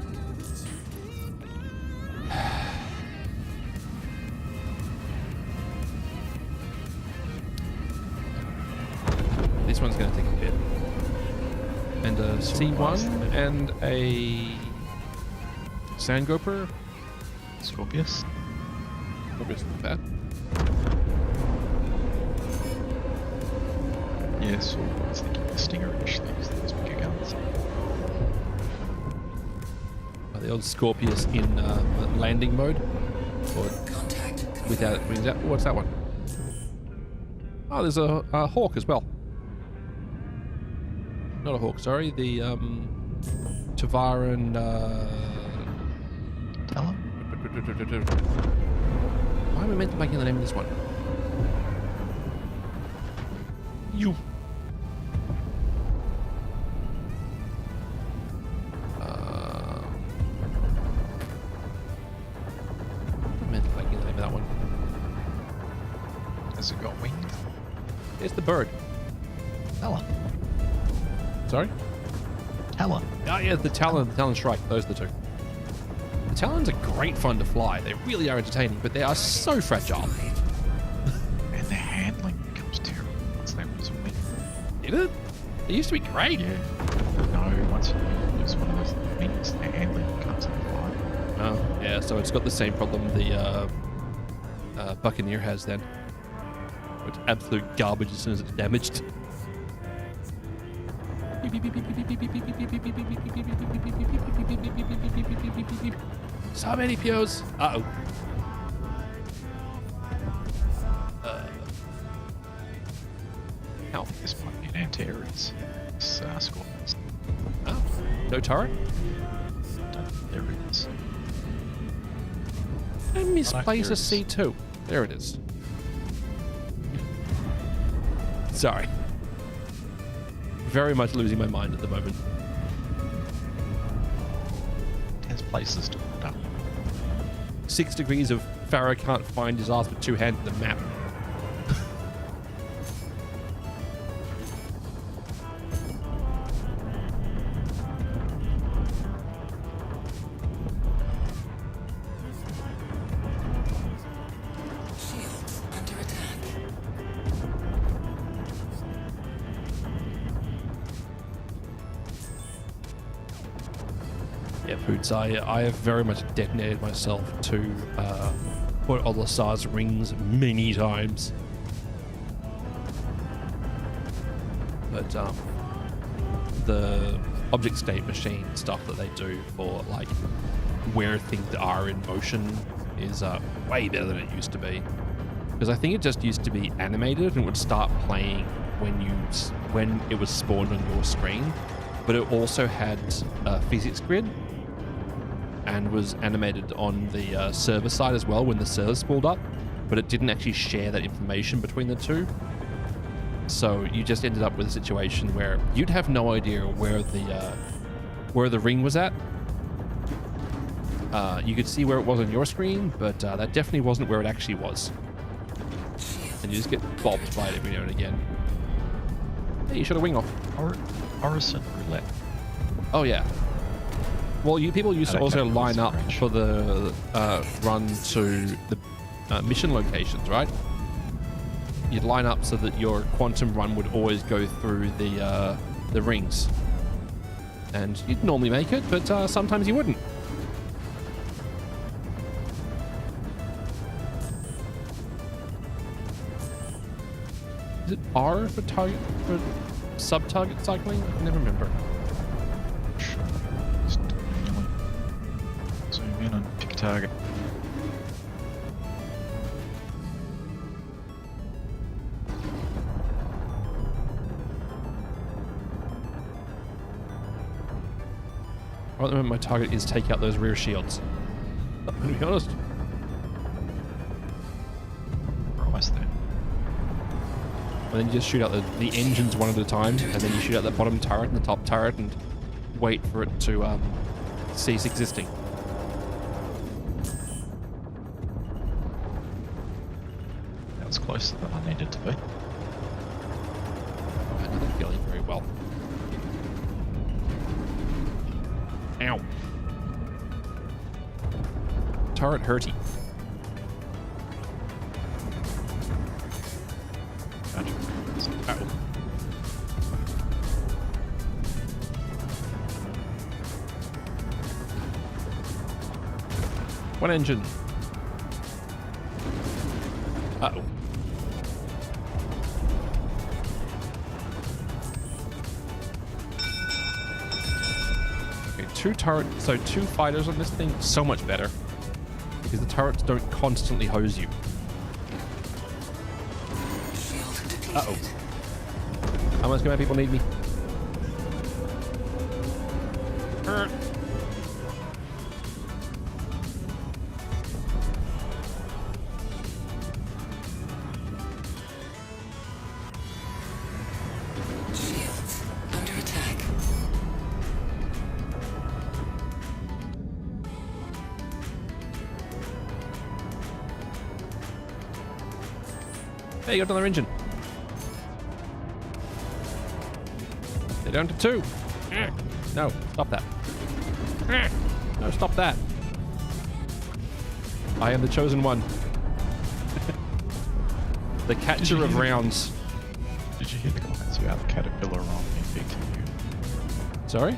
This one's going to take a bit. And a C1 and a Sandgroper. Scorpius. Scorpius not bad. Yes, I was thinking the Stinger initially because there was bigger guns. The old Scorpius in landing mode? Or Contact without it brings out. What's that one? Oh, there's a Hawk as well. Not a Hawk, sorry. The Tavaran. Tell him. Why am I meant to make the name of this one? You. I meant to make the name of that one. Has it got wings? It's the bird. Talon. Sorry? Talon. Oh yeah, the Talon Strike. Those are the two. The Talons are great fun to fly. They really are entertaining, but they are so fragile. And the handling becomes terrible once they lose a wing. Did it? It used to be great. Yeah. No, once you lose one of those wings, the handling becomes unflying. Oh, yeah, so it's got the same problem the Buccaneer has then. It's absolute garbage as soon as it's damaged. So many pews. Uh-oh. Ow. This might be an Antares. This squad. Oh. No turret? There it is. I misplaced a there it C2. There it is. Sorry. Very much losing my mind at the moment. It has places to put up. 6 degrees of Pharaoh can't find his ass with 2 hands in the map. Shields under attack. Yeah, Poots, I have very much detonated myself to put Olasar's rings many times. But the object state machine stuff that they do for like where things are in motion is way better than it used to be. Because I think it just used to be animated and would start playing when it was spawned on your screen, but it also had a physics grid and was animated on the server side as well when the server spooled up, but it didn't actually share that information between the two. So you just ended up with a situation where you'd have no idea where the ring was at. You could see where it was on your screen, but that definitely wasn't where it actually was. And you just get bopped by it every now and again. Hey, you shot a wing off. Orison roulette. Oh yeah. Well, people used to Okay, also line up range. for the run to the mission locations, right? You'd line up so that your quantum run would always go through the rings, and you'd normally make it, but sometimes you wouldn't. Is it R for target for sub-target cycling? I can never remember. Sure. Just manually zoom in and pick a target. Right at the moment, my target is take out those rear shields. To be honest. We're almost there. And then you just shoot out the engines one at a time, and then you shoot out the bottom turret and the top turret and wait for it to cease existing. That was closer than I needed to be. I know that feeling very well. Ow. Turret hurty. Gotcha. Uh-oh. One engine. Uh-oh. Okay, 2 turrets, so 2 fighters on this thing, so much better. Because the turrets don't constantly hose you. Shield depleted. Uh-oh. How much more people need me? Shields under attack. Hey, you got another engine. They're down to 2. No, stop that. No, stop that. I am the chosen one. The catcher of rounds. Did you hear the comments about the caterpillar on the BTU? Sorry?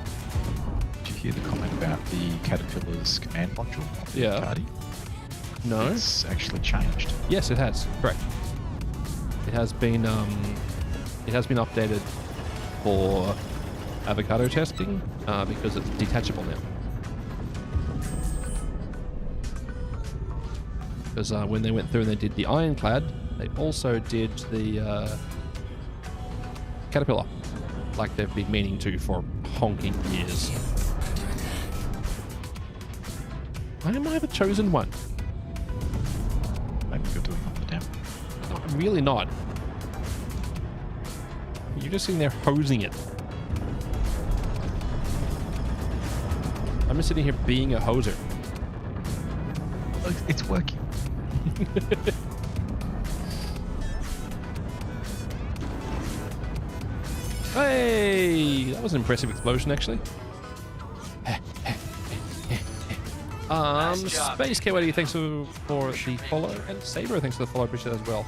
Did you hear the comment about the caterpillar's command module on the Yeah. Cardi? No? It's actually changed. Yes, it has. Correct. It has been updated for avocado testing because it's detachable now. Because when they went through and they did the ironclad, they also did the caterpillar, like they've been meaning to for honking years. Why am I the chosen one? Maybe you're doing up and down. No, I'm really not. You're just sitting there hosing it. I'm just sitting here being a hoser. It's working. Hey, that was an impressive explosion, actually. Nice job. Space KYD, thanks for the follow, and Saber, thanks for the follow, appreciate it as well.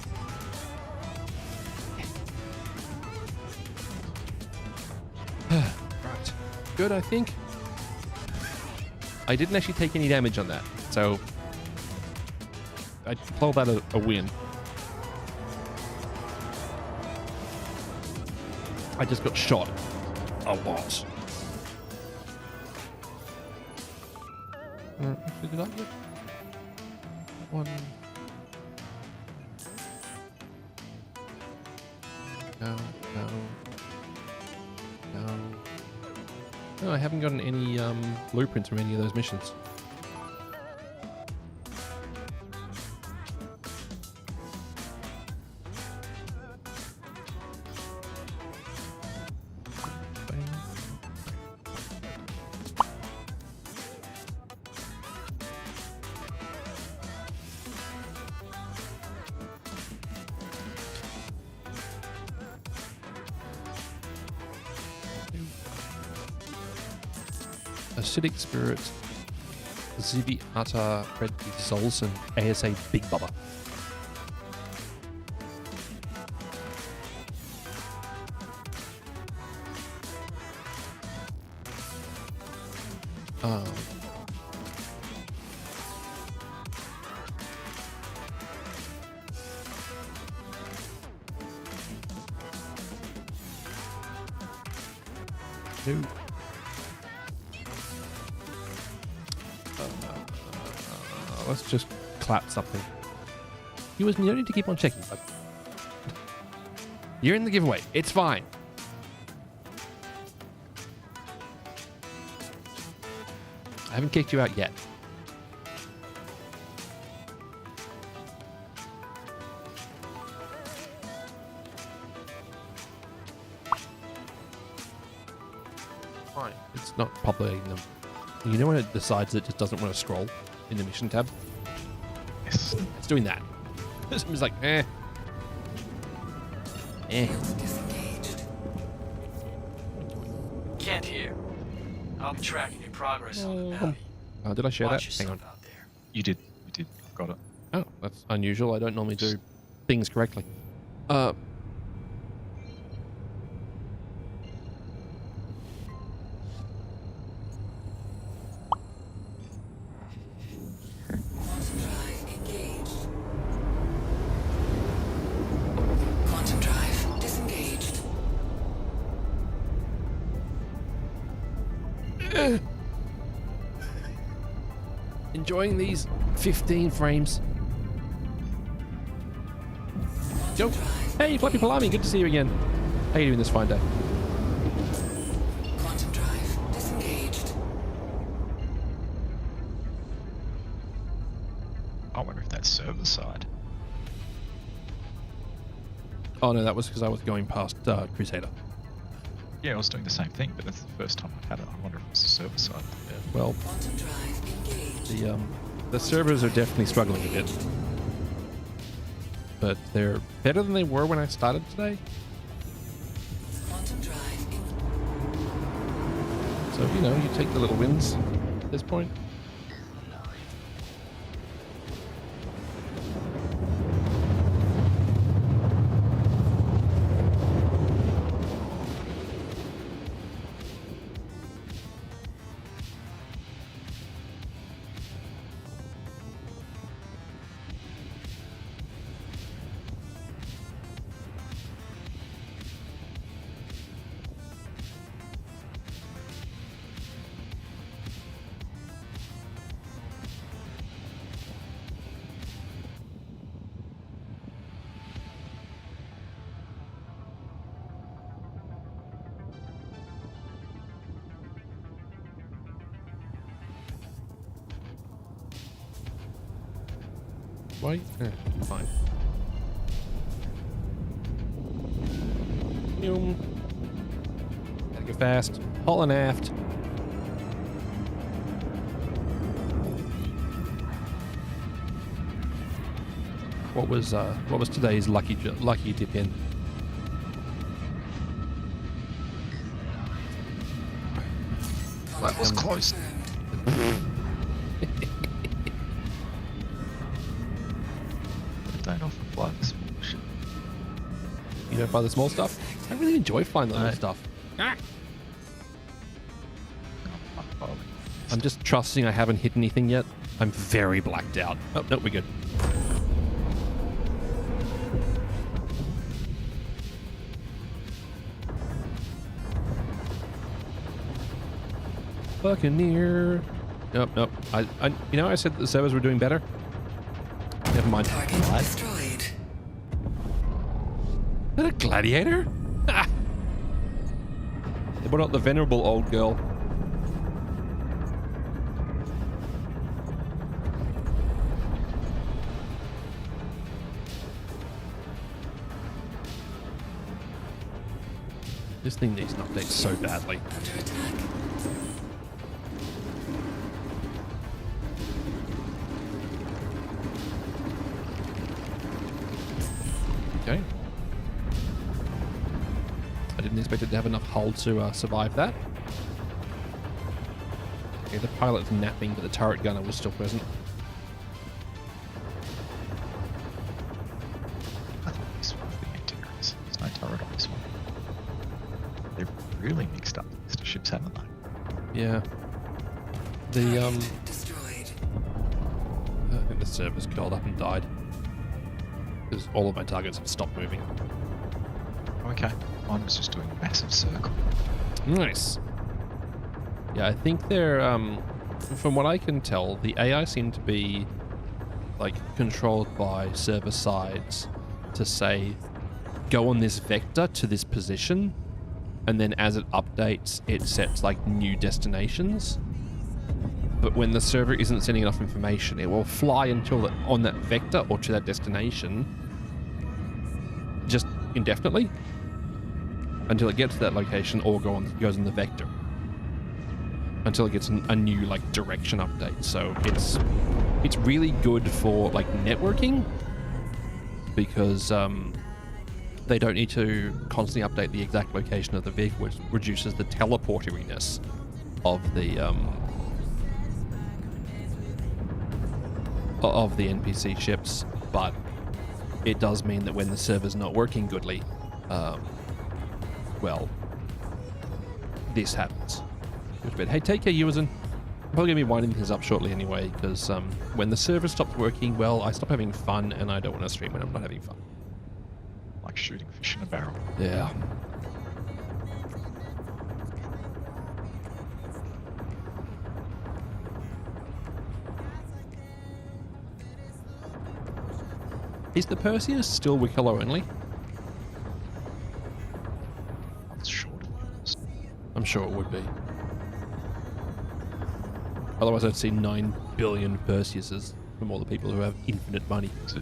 Right, good, I think. I didn't actually take any damage on that, so I'd call that a win. I just got shot a lot. Actually, did I get one? No. No, I haven't gotten any blueprints from any of those missions. Acidic Spirit, Zivi Ata, Red Zolson, ASA Big Bubba. No. Let's just clap something. You don't need to keep on checking, but you're in the giveaway. It's fine. I haven't kicked you out yet. Fine. It's not populating them. You know when it decides it just doesn't want to scroll in the mission tab? Yes. It's doing that. It's like, eh. Can't hear. I'll be tracking your progress on the bounty. Did I share Watch that? Hang on. yourself out there. You did. I've got it. Oh, that's unusual. I don't normally do things correctly. Quantum drive disengaged. Enjoying these 15 frames. Yo. Hey, Flappy Palami, good to see you again. How you doing this fine day? Quantum drive disengaged. I wonder if that's server side. Oh no, that was because I was going past Crusader. Yeah, I was doing the same thing, but that's the first time I've had it. I wonder if it's the server side. Yeah, well, Quantum drive engaged. the servers are definitely struggling a bit, but they're better than they were when I started today. Quantum drive So you take the little wins at this point. Why? Fine. Gotta go fast. Hull and aft. What was today's lucky dip in? That was close. Don't often fly this bullshit. You don't find the small stuff? I really enjoy flying the little stuff. I'm just trusting I haven't hit anything yet. I'm very blacked out. Oh, no, we're good. Buccaneer. Nope. I said that the servers were doing better. Never mind. Target destroyed. Is that a gladiator? Ah. They brought out the venerable old girl. This thing needs an update so badly. Under attack. Okay. I didn't expect it to have enough hull to survive that. Okay, the pilot's napping, but the turret gunner was still present. I think this one of the anti-aircraft. There's no turret on this one. They've really mixed up the ships, haven't they? Yeah. The Destroyed. I think the server's curled up and died. Because all of my targets have stopped moving. Okay. Mine was just doing a massive circle. Nice. Yeah, I think they're, from what I can tell, the AI seem to be, like, controlled by server sides to say, go on this vector to this position, and then as it updates, it sets, like, new destinations. But when the server isn't sending enough information, it will fly until on that vector or to that destination, just indefinitely, until it gets to that location or goes on the vector until it gets a new like direction update. So it's really good for like networking because they don't need to constantly update the exact location of the vehicle, which reduces the teleporteriness of the NPC ships, but it does mean that when the server's not working goodly, well, this happens. Hey, take care, Ewan. I'm probably going to be winding things up shortly anyway, because when the server stops working, well, I stop having fun, and I don't want to stream when I'm not having fun. Like shooting fish in a barrel. Yeah. Is the Perseus still Wicklow only? That's short. I'm sure it would be. Otherwise, I'd see 9 billion Perseuses from all the people who have infinite money. So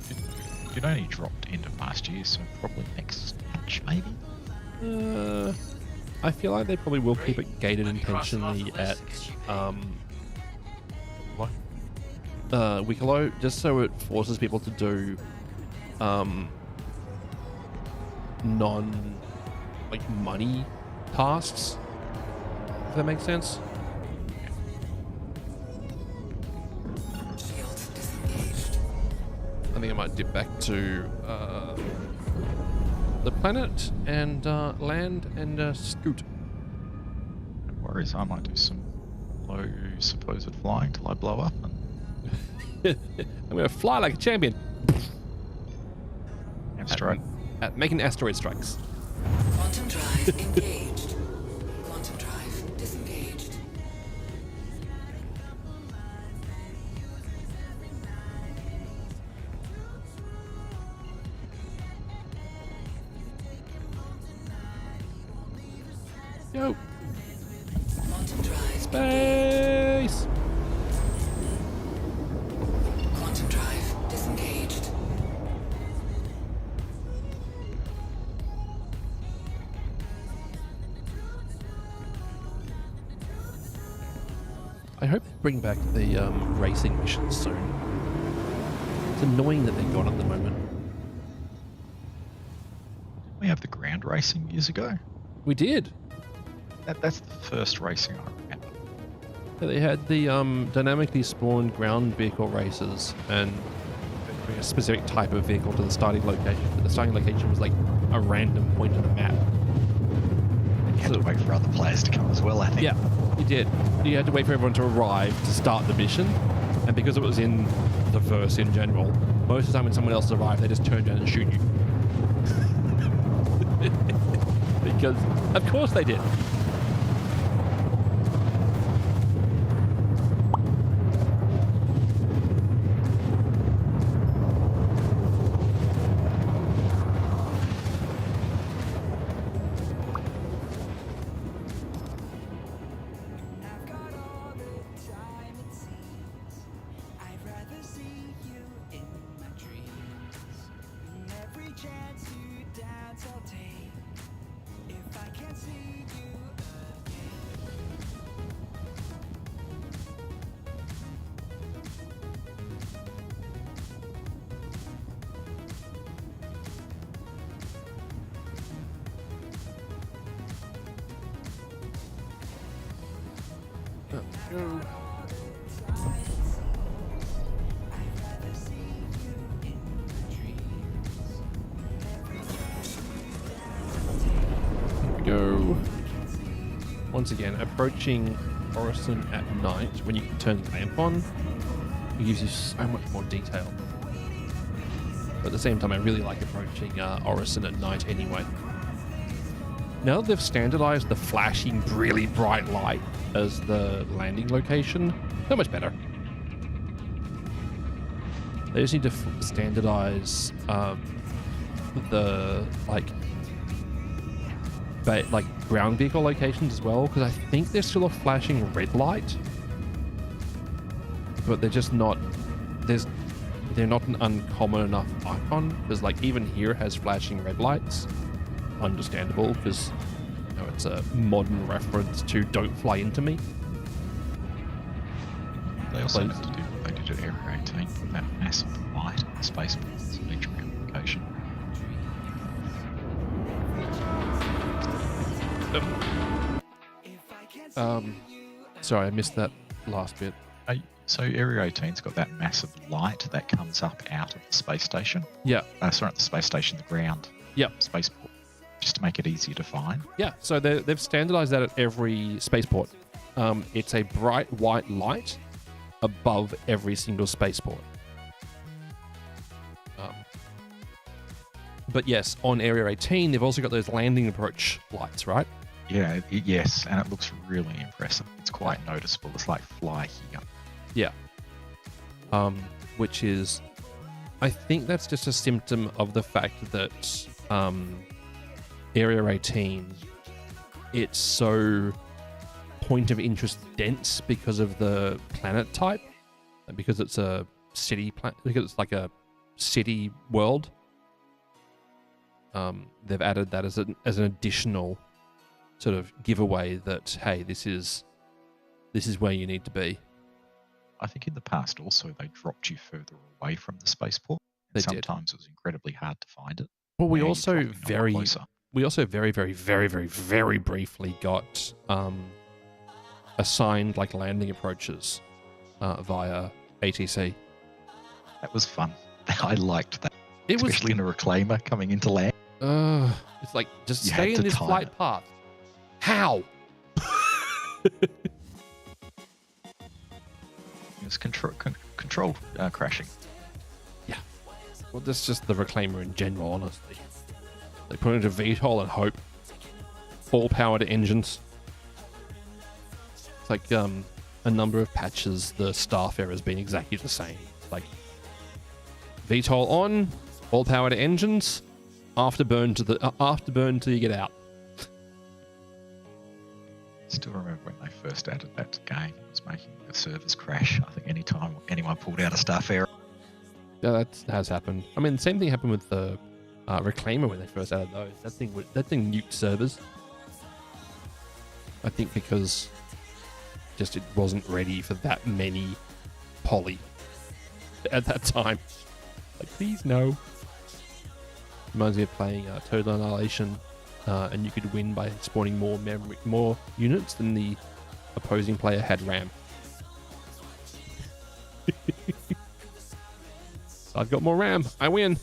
it only dropped end of last year, so probably next patch, maybe? I feel like they probably will keep it gated intentionally at Wicklow, just so it forces people to do non like money tasks, if that makes sense. Shields disengaged. I think I might dip back to the planet and land and scoot. No worries, I might do some low supposed flying till I blow up. And I'm gonna fly like a champion. strike. At making asteroid strikes. Quantum drive engaged. Quantum drive disengaged. Yo, Quantum drive space. Quantum drive disengaged. I hope they bring back the racing missions soon. It's annoying that they're gone at the moment. We have the ground racing years ago. We did. That's the first racing I remember. Yeah, they had the dynamically spawned ground vehicle races and a specific type of vehicle to the starting location. But the starting location was like a random point on the map. And you had to wait for other players to come as well, I think. Yeah, you did. You had to wait for everyone to arrive to start the mission. And because it was in the verse in general, most of the time when someone else arrived, they just turned down and shoot you. Because, of course they did. I've got all the time it seems. I'd rather see you in my dreams. And every chance to dance I'll take. If I can't see you Go. Once again, approaching Orison at night when you can turn the lamp on, it gives you so much more detail. But at the same time, I really like approaching Orison at night anyway. Now that they've standardized the flashing, really bright light as the landing location, so much better. They just need to standardize the ground vehicle locations as well, because I think they're still a flashing red light, but they're just not. They're not an uncommon enough icon, because like even here it has flashing red lights. Understandable, because you know, it's a modern reference to "Don't fly into me." They also had to do what they did at Area 18, put that massive light in the spaceports in each ground location. Sorry, I missed that last bit. So Area 18's got that massive light that comes up out of the space station. Yeah. Sorry, not the space station, the ground. Yep. Spaceport. Just to make it easier to find. Yeah, so they've standardized that at every spaceport. It's a bright white light above every single spaceport. But yes, on Area 18, they've also got those landing approach lights, right? Yeah, yes, and it looks really impressive. It's quite noticeable. It's like fly here. Yeah. Which is, I think that's just a symptom of the fact that Area 18, it's so point of interest dense because of the planet type, because it's a city planet, because it's like a city world. They've added that as an additional sort of giveaway that, hey, this is where you need to be. I think in the past also they dropped you further away from the spaceport. They sometimes it was incredibly hard to find it. Well, we Now you also drop in a lot closer. very briefly got assigned like landing approaches via ATC. That was fun. I liked that. It was Especially in a reclaimer coming into land. it's like, just You stay had in to this time flight it. path. How? It was controlled crashing. Yeah. Well, that's just the reclaimer in general, honestly. They put it into VTOL and hope. Full powered engines. It's like a number of patches, the staff error has been exactly the same. Like VTOL on, all powered engines, afterburn till you get out. Still remember when they first added that to game, it was making the servers crash. I think anytime anyone pulled out a staff error. Yeah, that has happened. I mean, the same thing happened with the reclaimer when they first added those. That thing nuked servers. I think because Just it wasn't ready for that many poly at that time. Like, please no. Reminds me of playing Total Annihilation, and you could win by spawning more units than the opposing player had RAM. So I've got more RAM. I win.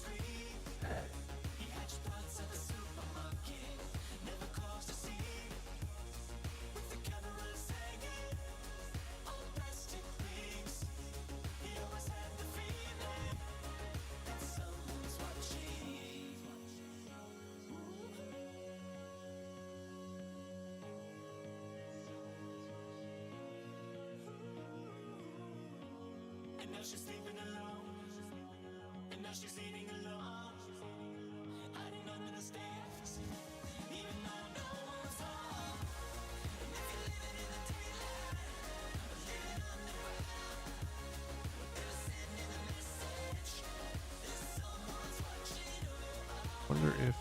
Wonder if...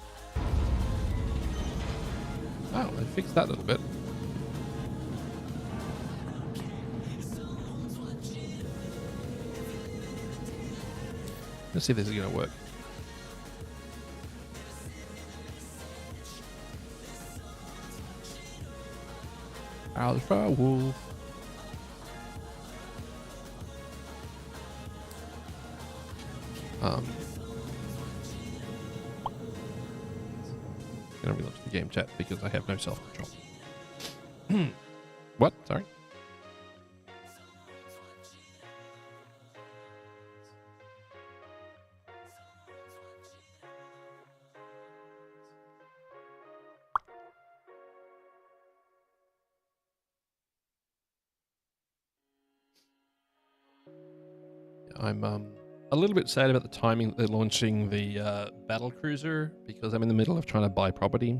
Oh, they fixed that a little bit. Let's see if this is going to work. Alpha Wolf. Gonna relaunch the game chat because I have no self-control. What? Sorry. I'm a little bit sad about the timing that they're launching the battle cruiser because I'm in the middle of trying to buy property.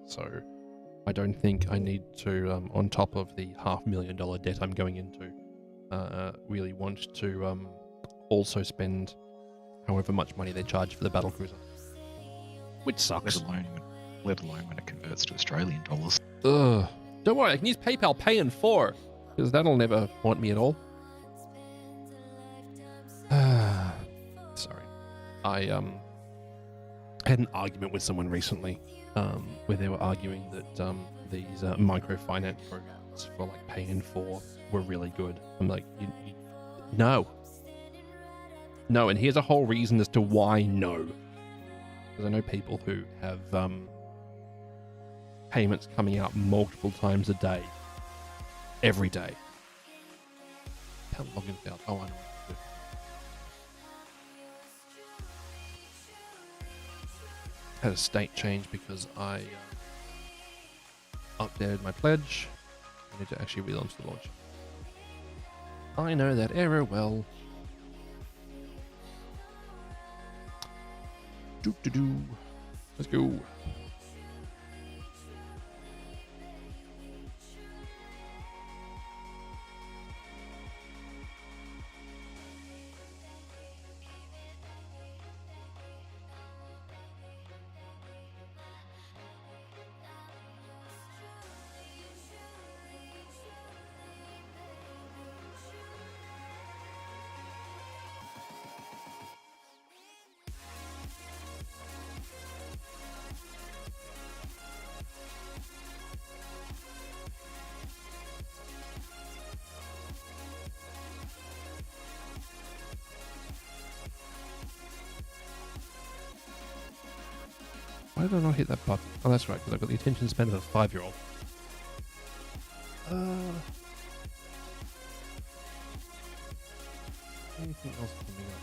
So I don't think I need to, on top of the $500,000 debt I'm going into, really want to also spend however much money they charge for the battle cruiser, which sucks. Let alone when it converts to Australian dollars. Ugh. Don't worry, I can use PayPal Pay in 4 because that'll never haunt me at all. Sorry. I had an argument with someone recently where they were arguing that these microfinance programs for like Pay in 4 were really good. I'm like, no. No, and here's a whole reason as to why no. Because I know people who have payments coming out multiple times a day. Every day. How login failed? Oh, I know what to do. Had a state change because I updated my pledge. I need to actually relaunch the launch. I know that error well. Doo-doo-doo. Let's go. Why did I not hit that button? Oh, that's right, because I've got the attention span of a 5-year-old. Anything else coming up?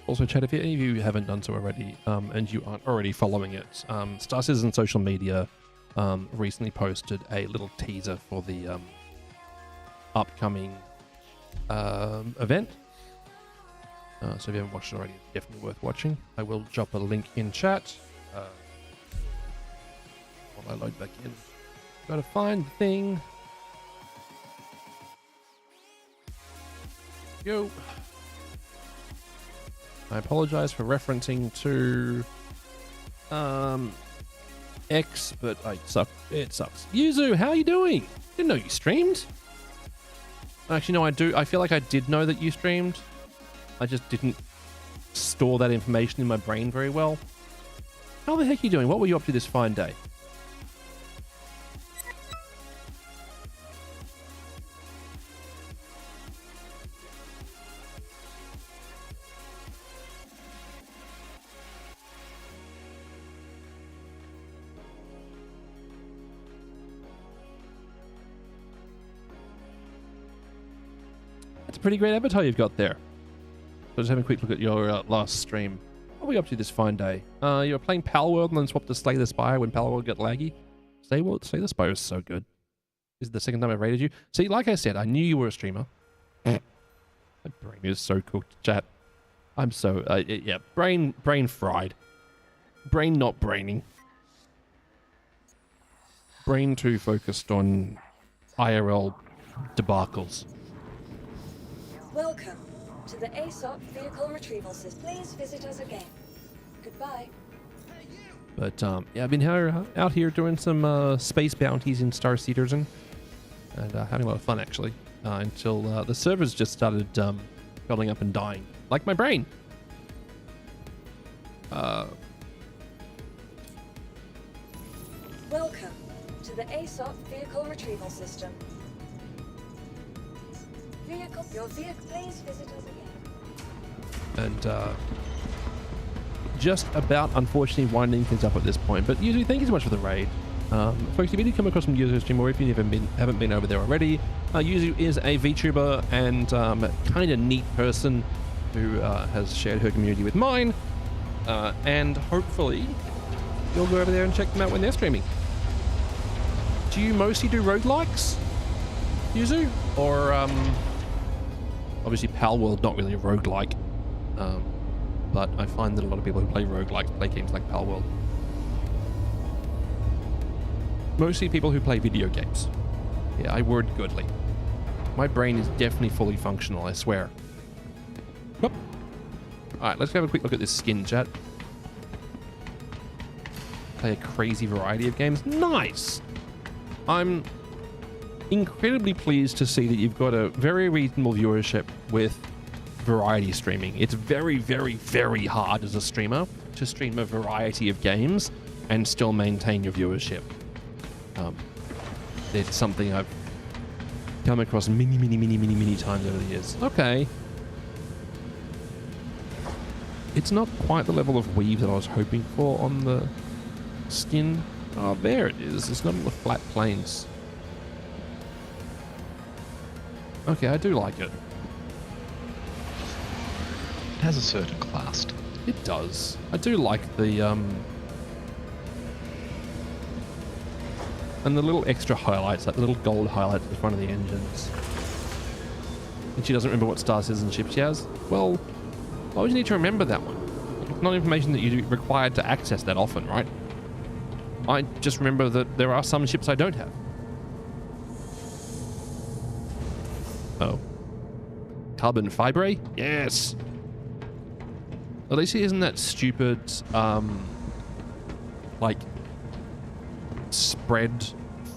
Also, chat, if any of you haven't done so already, and you aren't already following it, Star Citizen social media recently posted a little teaser for the upcoming event. So if you haven't watched it already, it's definitely worth watching. I will drop a link in chat while I load back in. Gotta find the thing. Go. I apologize for referencing to X, but I suck. It sucks. Yuzu, how are you doing? Didn't know you streamed. Actually, no, I do. I feel like I did know that you streamed. I just didn't store that information in my brain very well. How the heck are you doing? What were you up to this fine day? That's a pretty great avatar you've got there. So just having a quick look at your last stream. What were we up to this fine day? You were playing Pal World and then swapped to Slay the Spire when Pal World got laggy. Slay the Spire is so good. This is the second time I've rated you. See, like I said, I knew you were a streamer. My brain is so cooked, chat. I'm so, yeah, brain fried. Brain not braining. Brain too focused on IRL debacles. Welcome to the ASOP Vehicle Retrieval System. Please visit us again. Goodbye. But yeah, I've been out here doing some space bounties in Star Citizen and having a lot of fun actually until the servers just started building up and dying, like my brain. Welcome to the ASOP Vehicle Retrieval System. Your vehicle, please visit us again. And just about, unfortunately, winding things up at this point. But Yuzu, thank you so much for the raid. Folks, if you did come across some Yuzu's stream, or if you haven't been over there already, Yuzu is a VTuber and kind of neat person who has shared her community with mine. And hopefully, you'll go over there and check them out when they're streaming. Do you mostly do roguelikes, Yuzu? Or, obviously Pal World, not really a roguelike. But I find that a lot of people who play roguelikes play games like Pal World. Mostly people who play video games. Yeah, I word goodly. My brain is definitely fully functional, I swear. Whoop. Alright, let's have a quick look at this skin, chat. Play a crazy variety of games. Nice! I'm incredibly pleased to see that you've got a very reasonable viewership with variety streaming. It's very, very, very hard as a streamer to stream a variety of games and still maintain your viewership. It's something I've come across many times over the years. Okay. It's not quite the level of weave that I was hoping for on the skin. Oh, there it is. It's not on the flat planes. Okay, I do like it. It has a certain class. It does. I do like the and the little extra highlights, like the little gold highlights at the front of the engines. And she doesn't remember what star citizenship she has. Well, why would you need to remember that one? It's not information that you're required to access that often, right? I just remember that there are some ships I don't have. Oh. Carbon fibre? Yes! At least it isn't that stupid, like, spread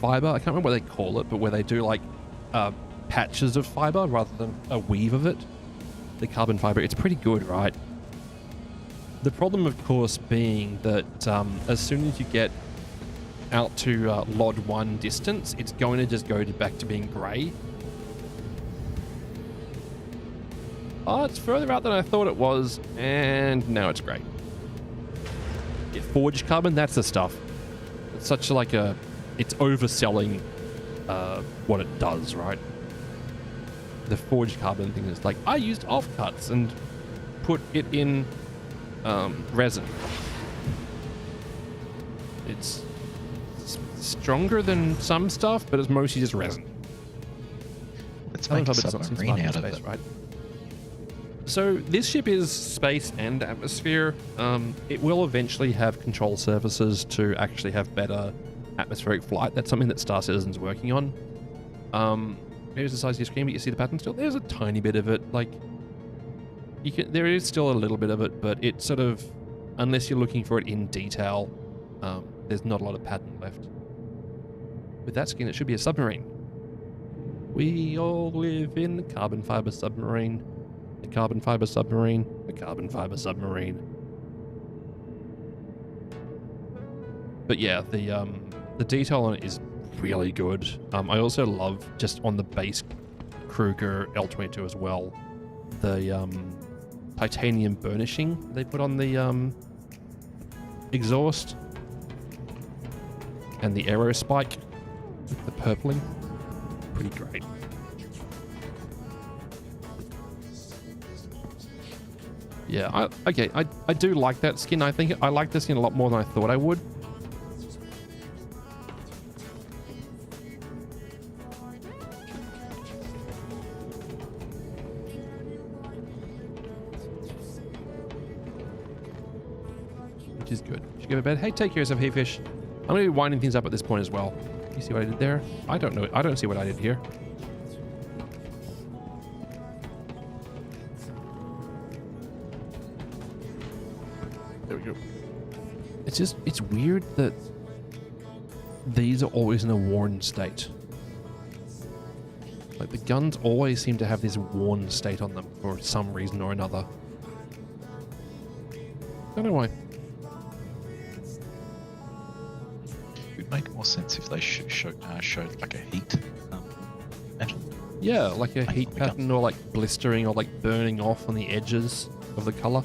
fiber. I can't remember what they call it, but where they do, like, patches of fiber rather than a weave of it. The carbon fiber, it's pretty good, right? The problem, of course, being that as soon as you get out to LOD 1 distance, it's going to just go back to being grey. Oh, it's further out than I thought it was, and now it's great. Yeah, forged carbon, that's the stuff. It's such like a... It's overselling what it does, right? The forged carbon thing is like, I used offcuts and put it in resin. It's stronger than some stuff, but it's mostly just resin. Let's make a submarine out of it. Right? So this ship is space and atmosphere. It will eventually have control surfaces to actually have better atmospheric flight. That's something that Star Citizen's working on. Here's the size of your screen, but you see the pattern still. There's a tiny bit of it. Like, there is still a little bit of it, but it's sort of, unless you're looking for it in detail, there's not a lot of pattern left. With that skin, it should be a submarine. We all live in the carbon fiber submarine. The carbon fiber submarine. The carbon fiber submarine. But yeah, the detail on it is really good. I also love, just on the base Kruger L22 as well, the titanium burnishing they put on the exhaust and the aero spike with the purpling. Pretty great. Yeah, I do like that skin. I think I like this skin a lot more than I thought I would. Which is good. Should go to bed. Hey, take care of yourself, hey fish. I'm going to be winding things up at this point as well. You see what I did there? I don't know. I don't see what I did here. There we go. It's weird that these are always in a worn state. Like, the guns always seem to have this worn state on them for some reason or another. Don't know why. It would make more sense if they showed like a heat metal. Yeah, like a heat pattern, or like blistering, or like burning off on the edges of the color.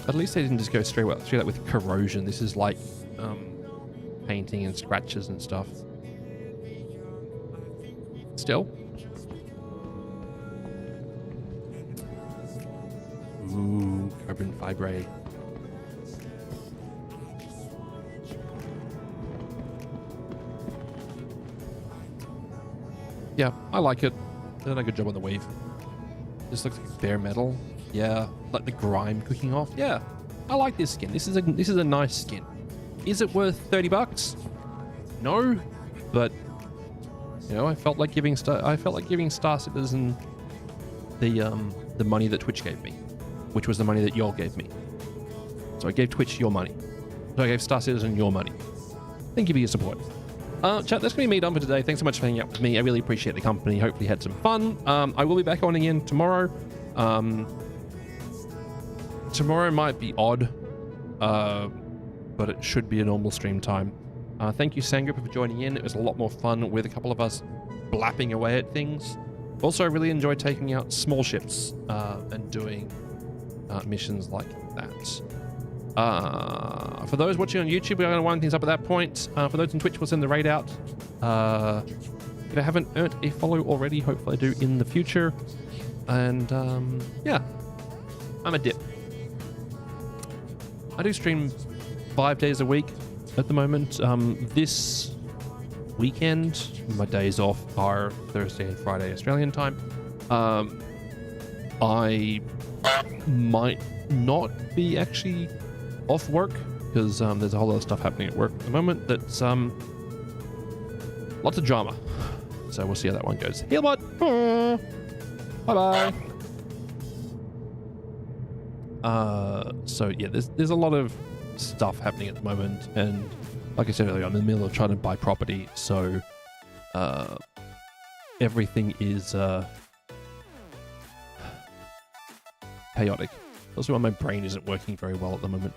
At least they didn't just go straight up with corrosion. This is like painting and scratches and stuff. Still. Ooh, carbon fibre. Yeah, I like it. They've done a good job on the weave. This looks like bare metal. Yeah, like the grime cooking off. Yeah, I like this skin. This is a nice skin. Is it worth $30? No, but you know, I felt like giving Star Citizen the money that Twitch gave me, which was the money that y'all gave me. So I gave Twitch your money. So I gave Star Citizen your money. Thank you for your support. Chat, that's going to be me done for today. Thanks so much for hanging out with me. I really appreciate the company. Hopefully you had some fun. I will be back on again tomorrow. Tomorrow might be odd, but it should be a normal stream time. Thank you, Sangrupa, for joining in. It was a lot more fun with a couple of us blapping away at things. Also, I really enjoyed taking out small ships and doing missions like that. For those watching on YouTube, we're going to wind things up at that point. For those on Twitch, we'll send the raid out. If I haven't earned a follow already, hopefully I do in the future. And yeah, I'm a dip. I do stream 5 days a week at the moment. This weekend, my days off are Thursday and Friday Australian time. I might not be actually off work because there's a whole lot of stuff happening at work at the moment that's lots of drama. So we'll see how that one goes. Healbot! Bye-bye! So yeah, there's a lot of stuff happening at the moment, and like I said earlier, I'm in the middle of trying to buy property, so everything is chaotic. Also, my brain isn't working very well at the moment.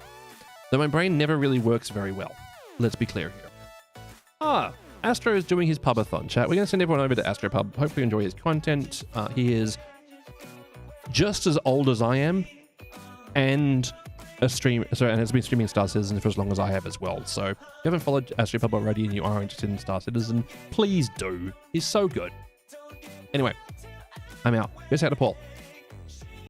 Though my brain never really works very well. Let's be clear here. Astro is doing his pubathon, chat. We're going to send everyone over to AstroPub. Hopefully you enjoy his content. He is just as old as I am, and and has been streaming Star Citizen for as long as I have as well. So if you haven't followed AstroPub already and you are interested in Star Citizen, please do. He's so good. Anyway, I'm out. Go say hi to Paul.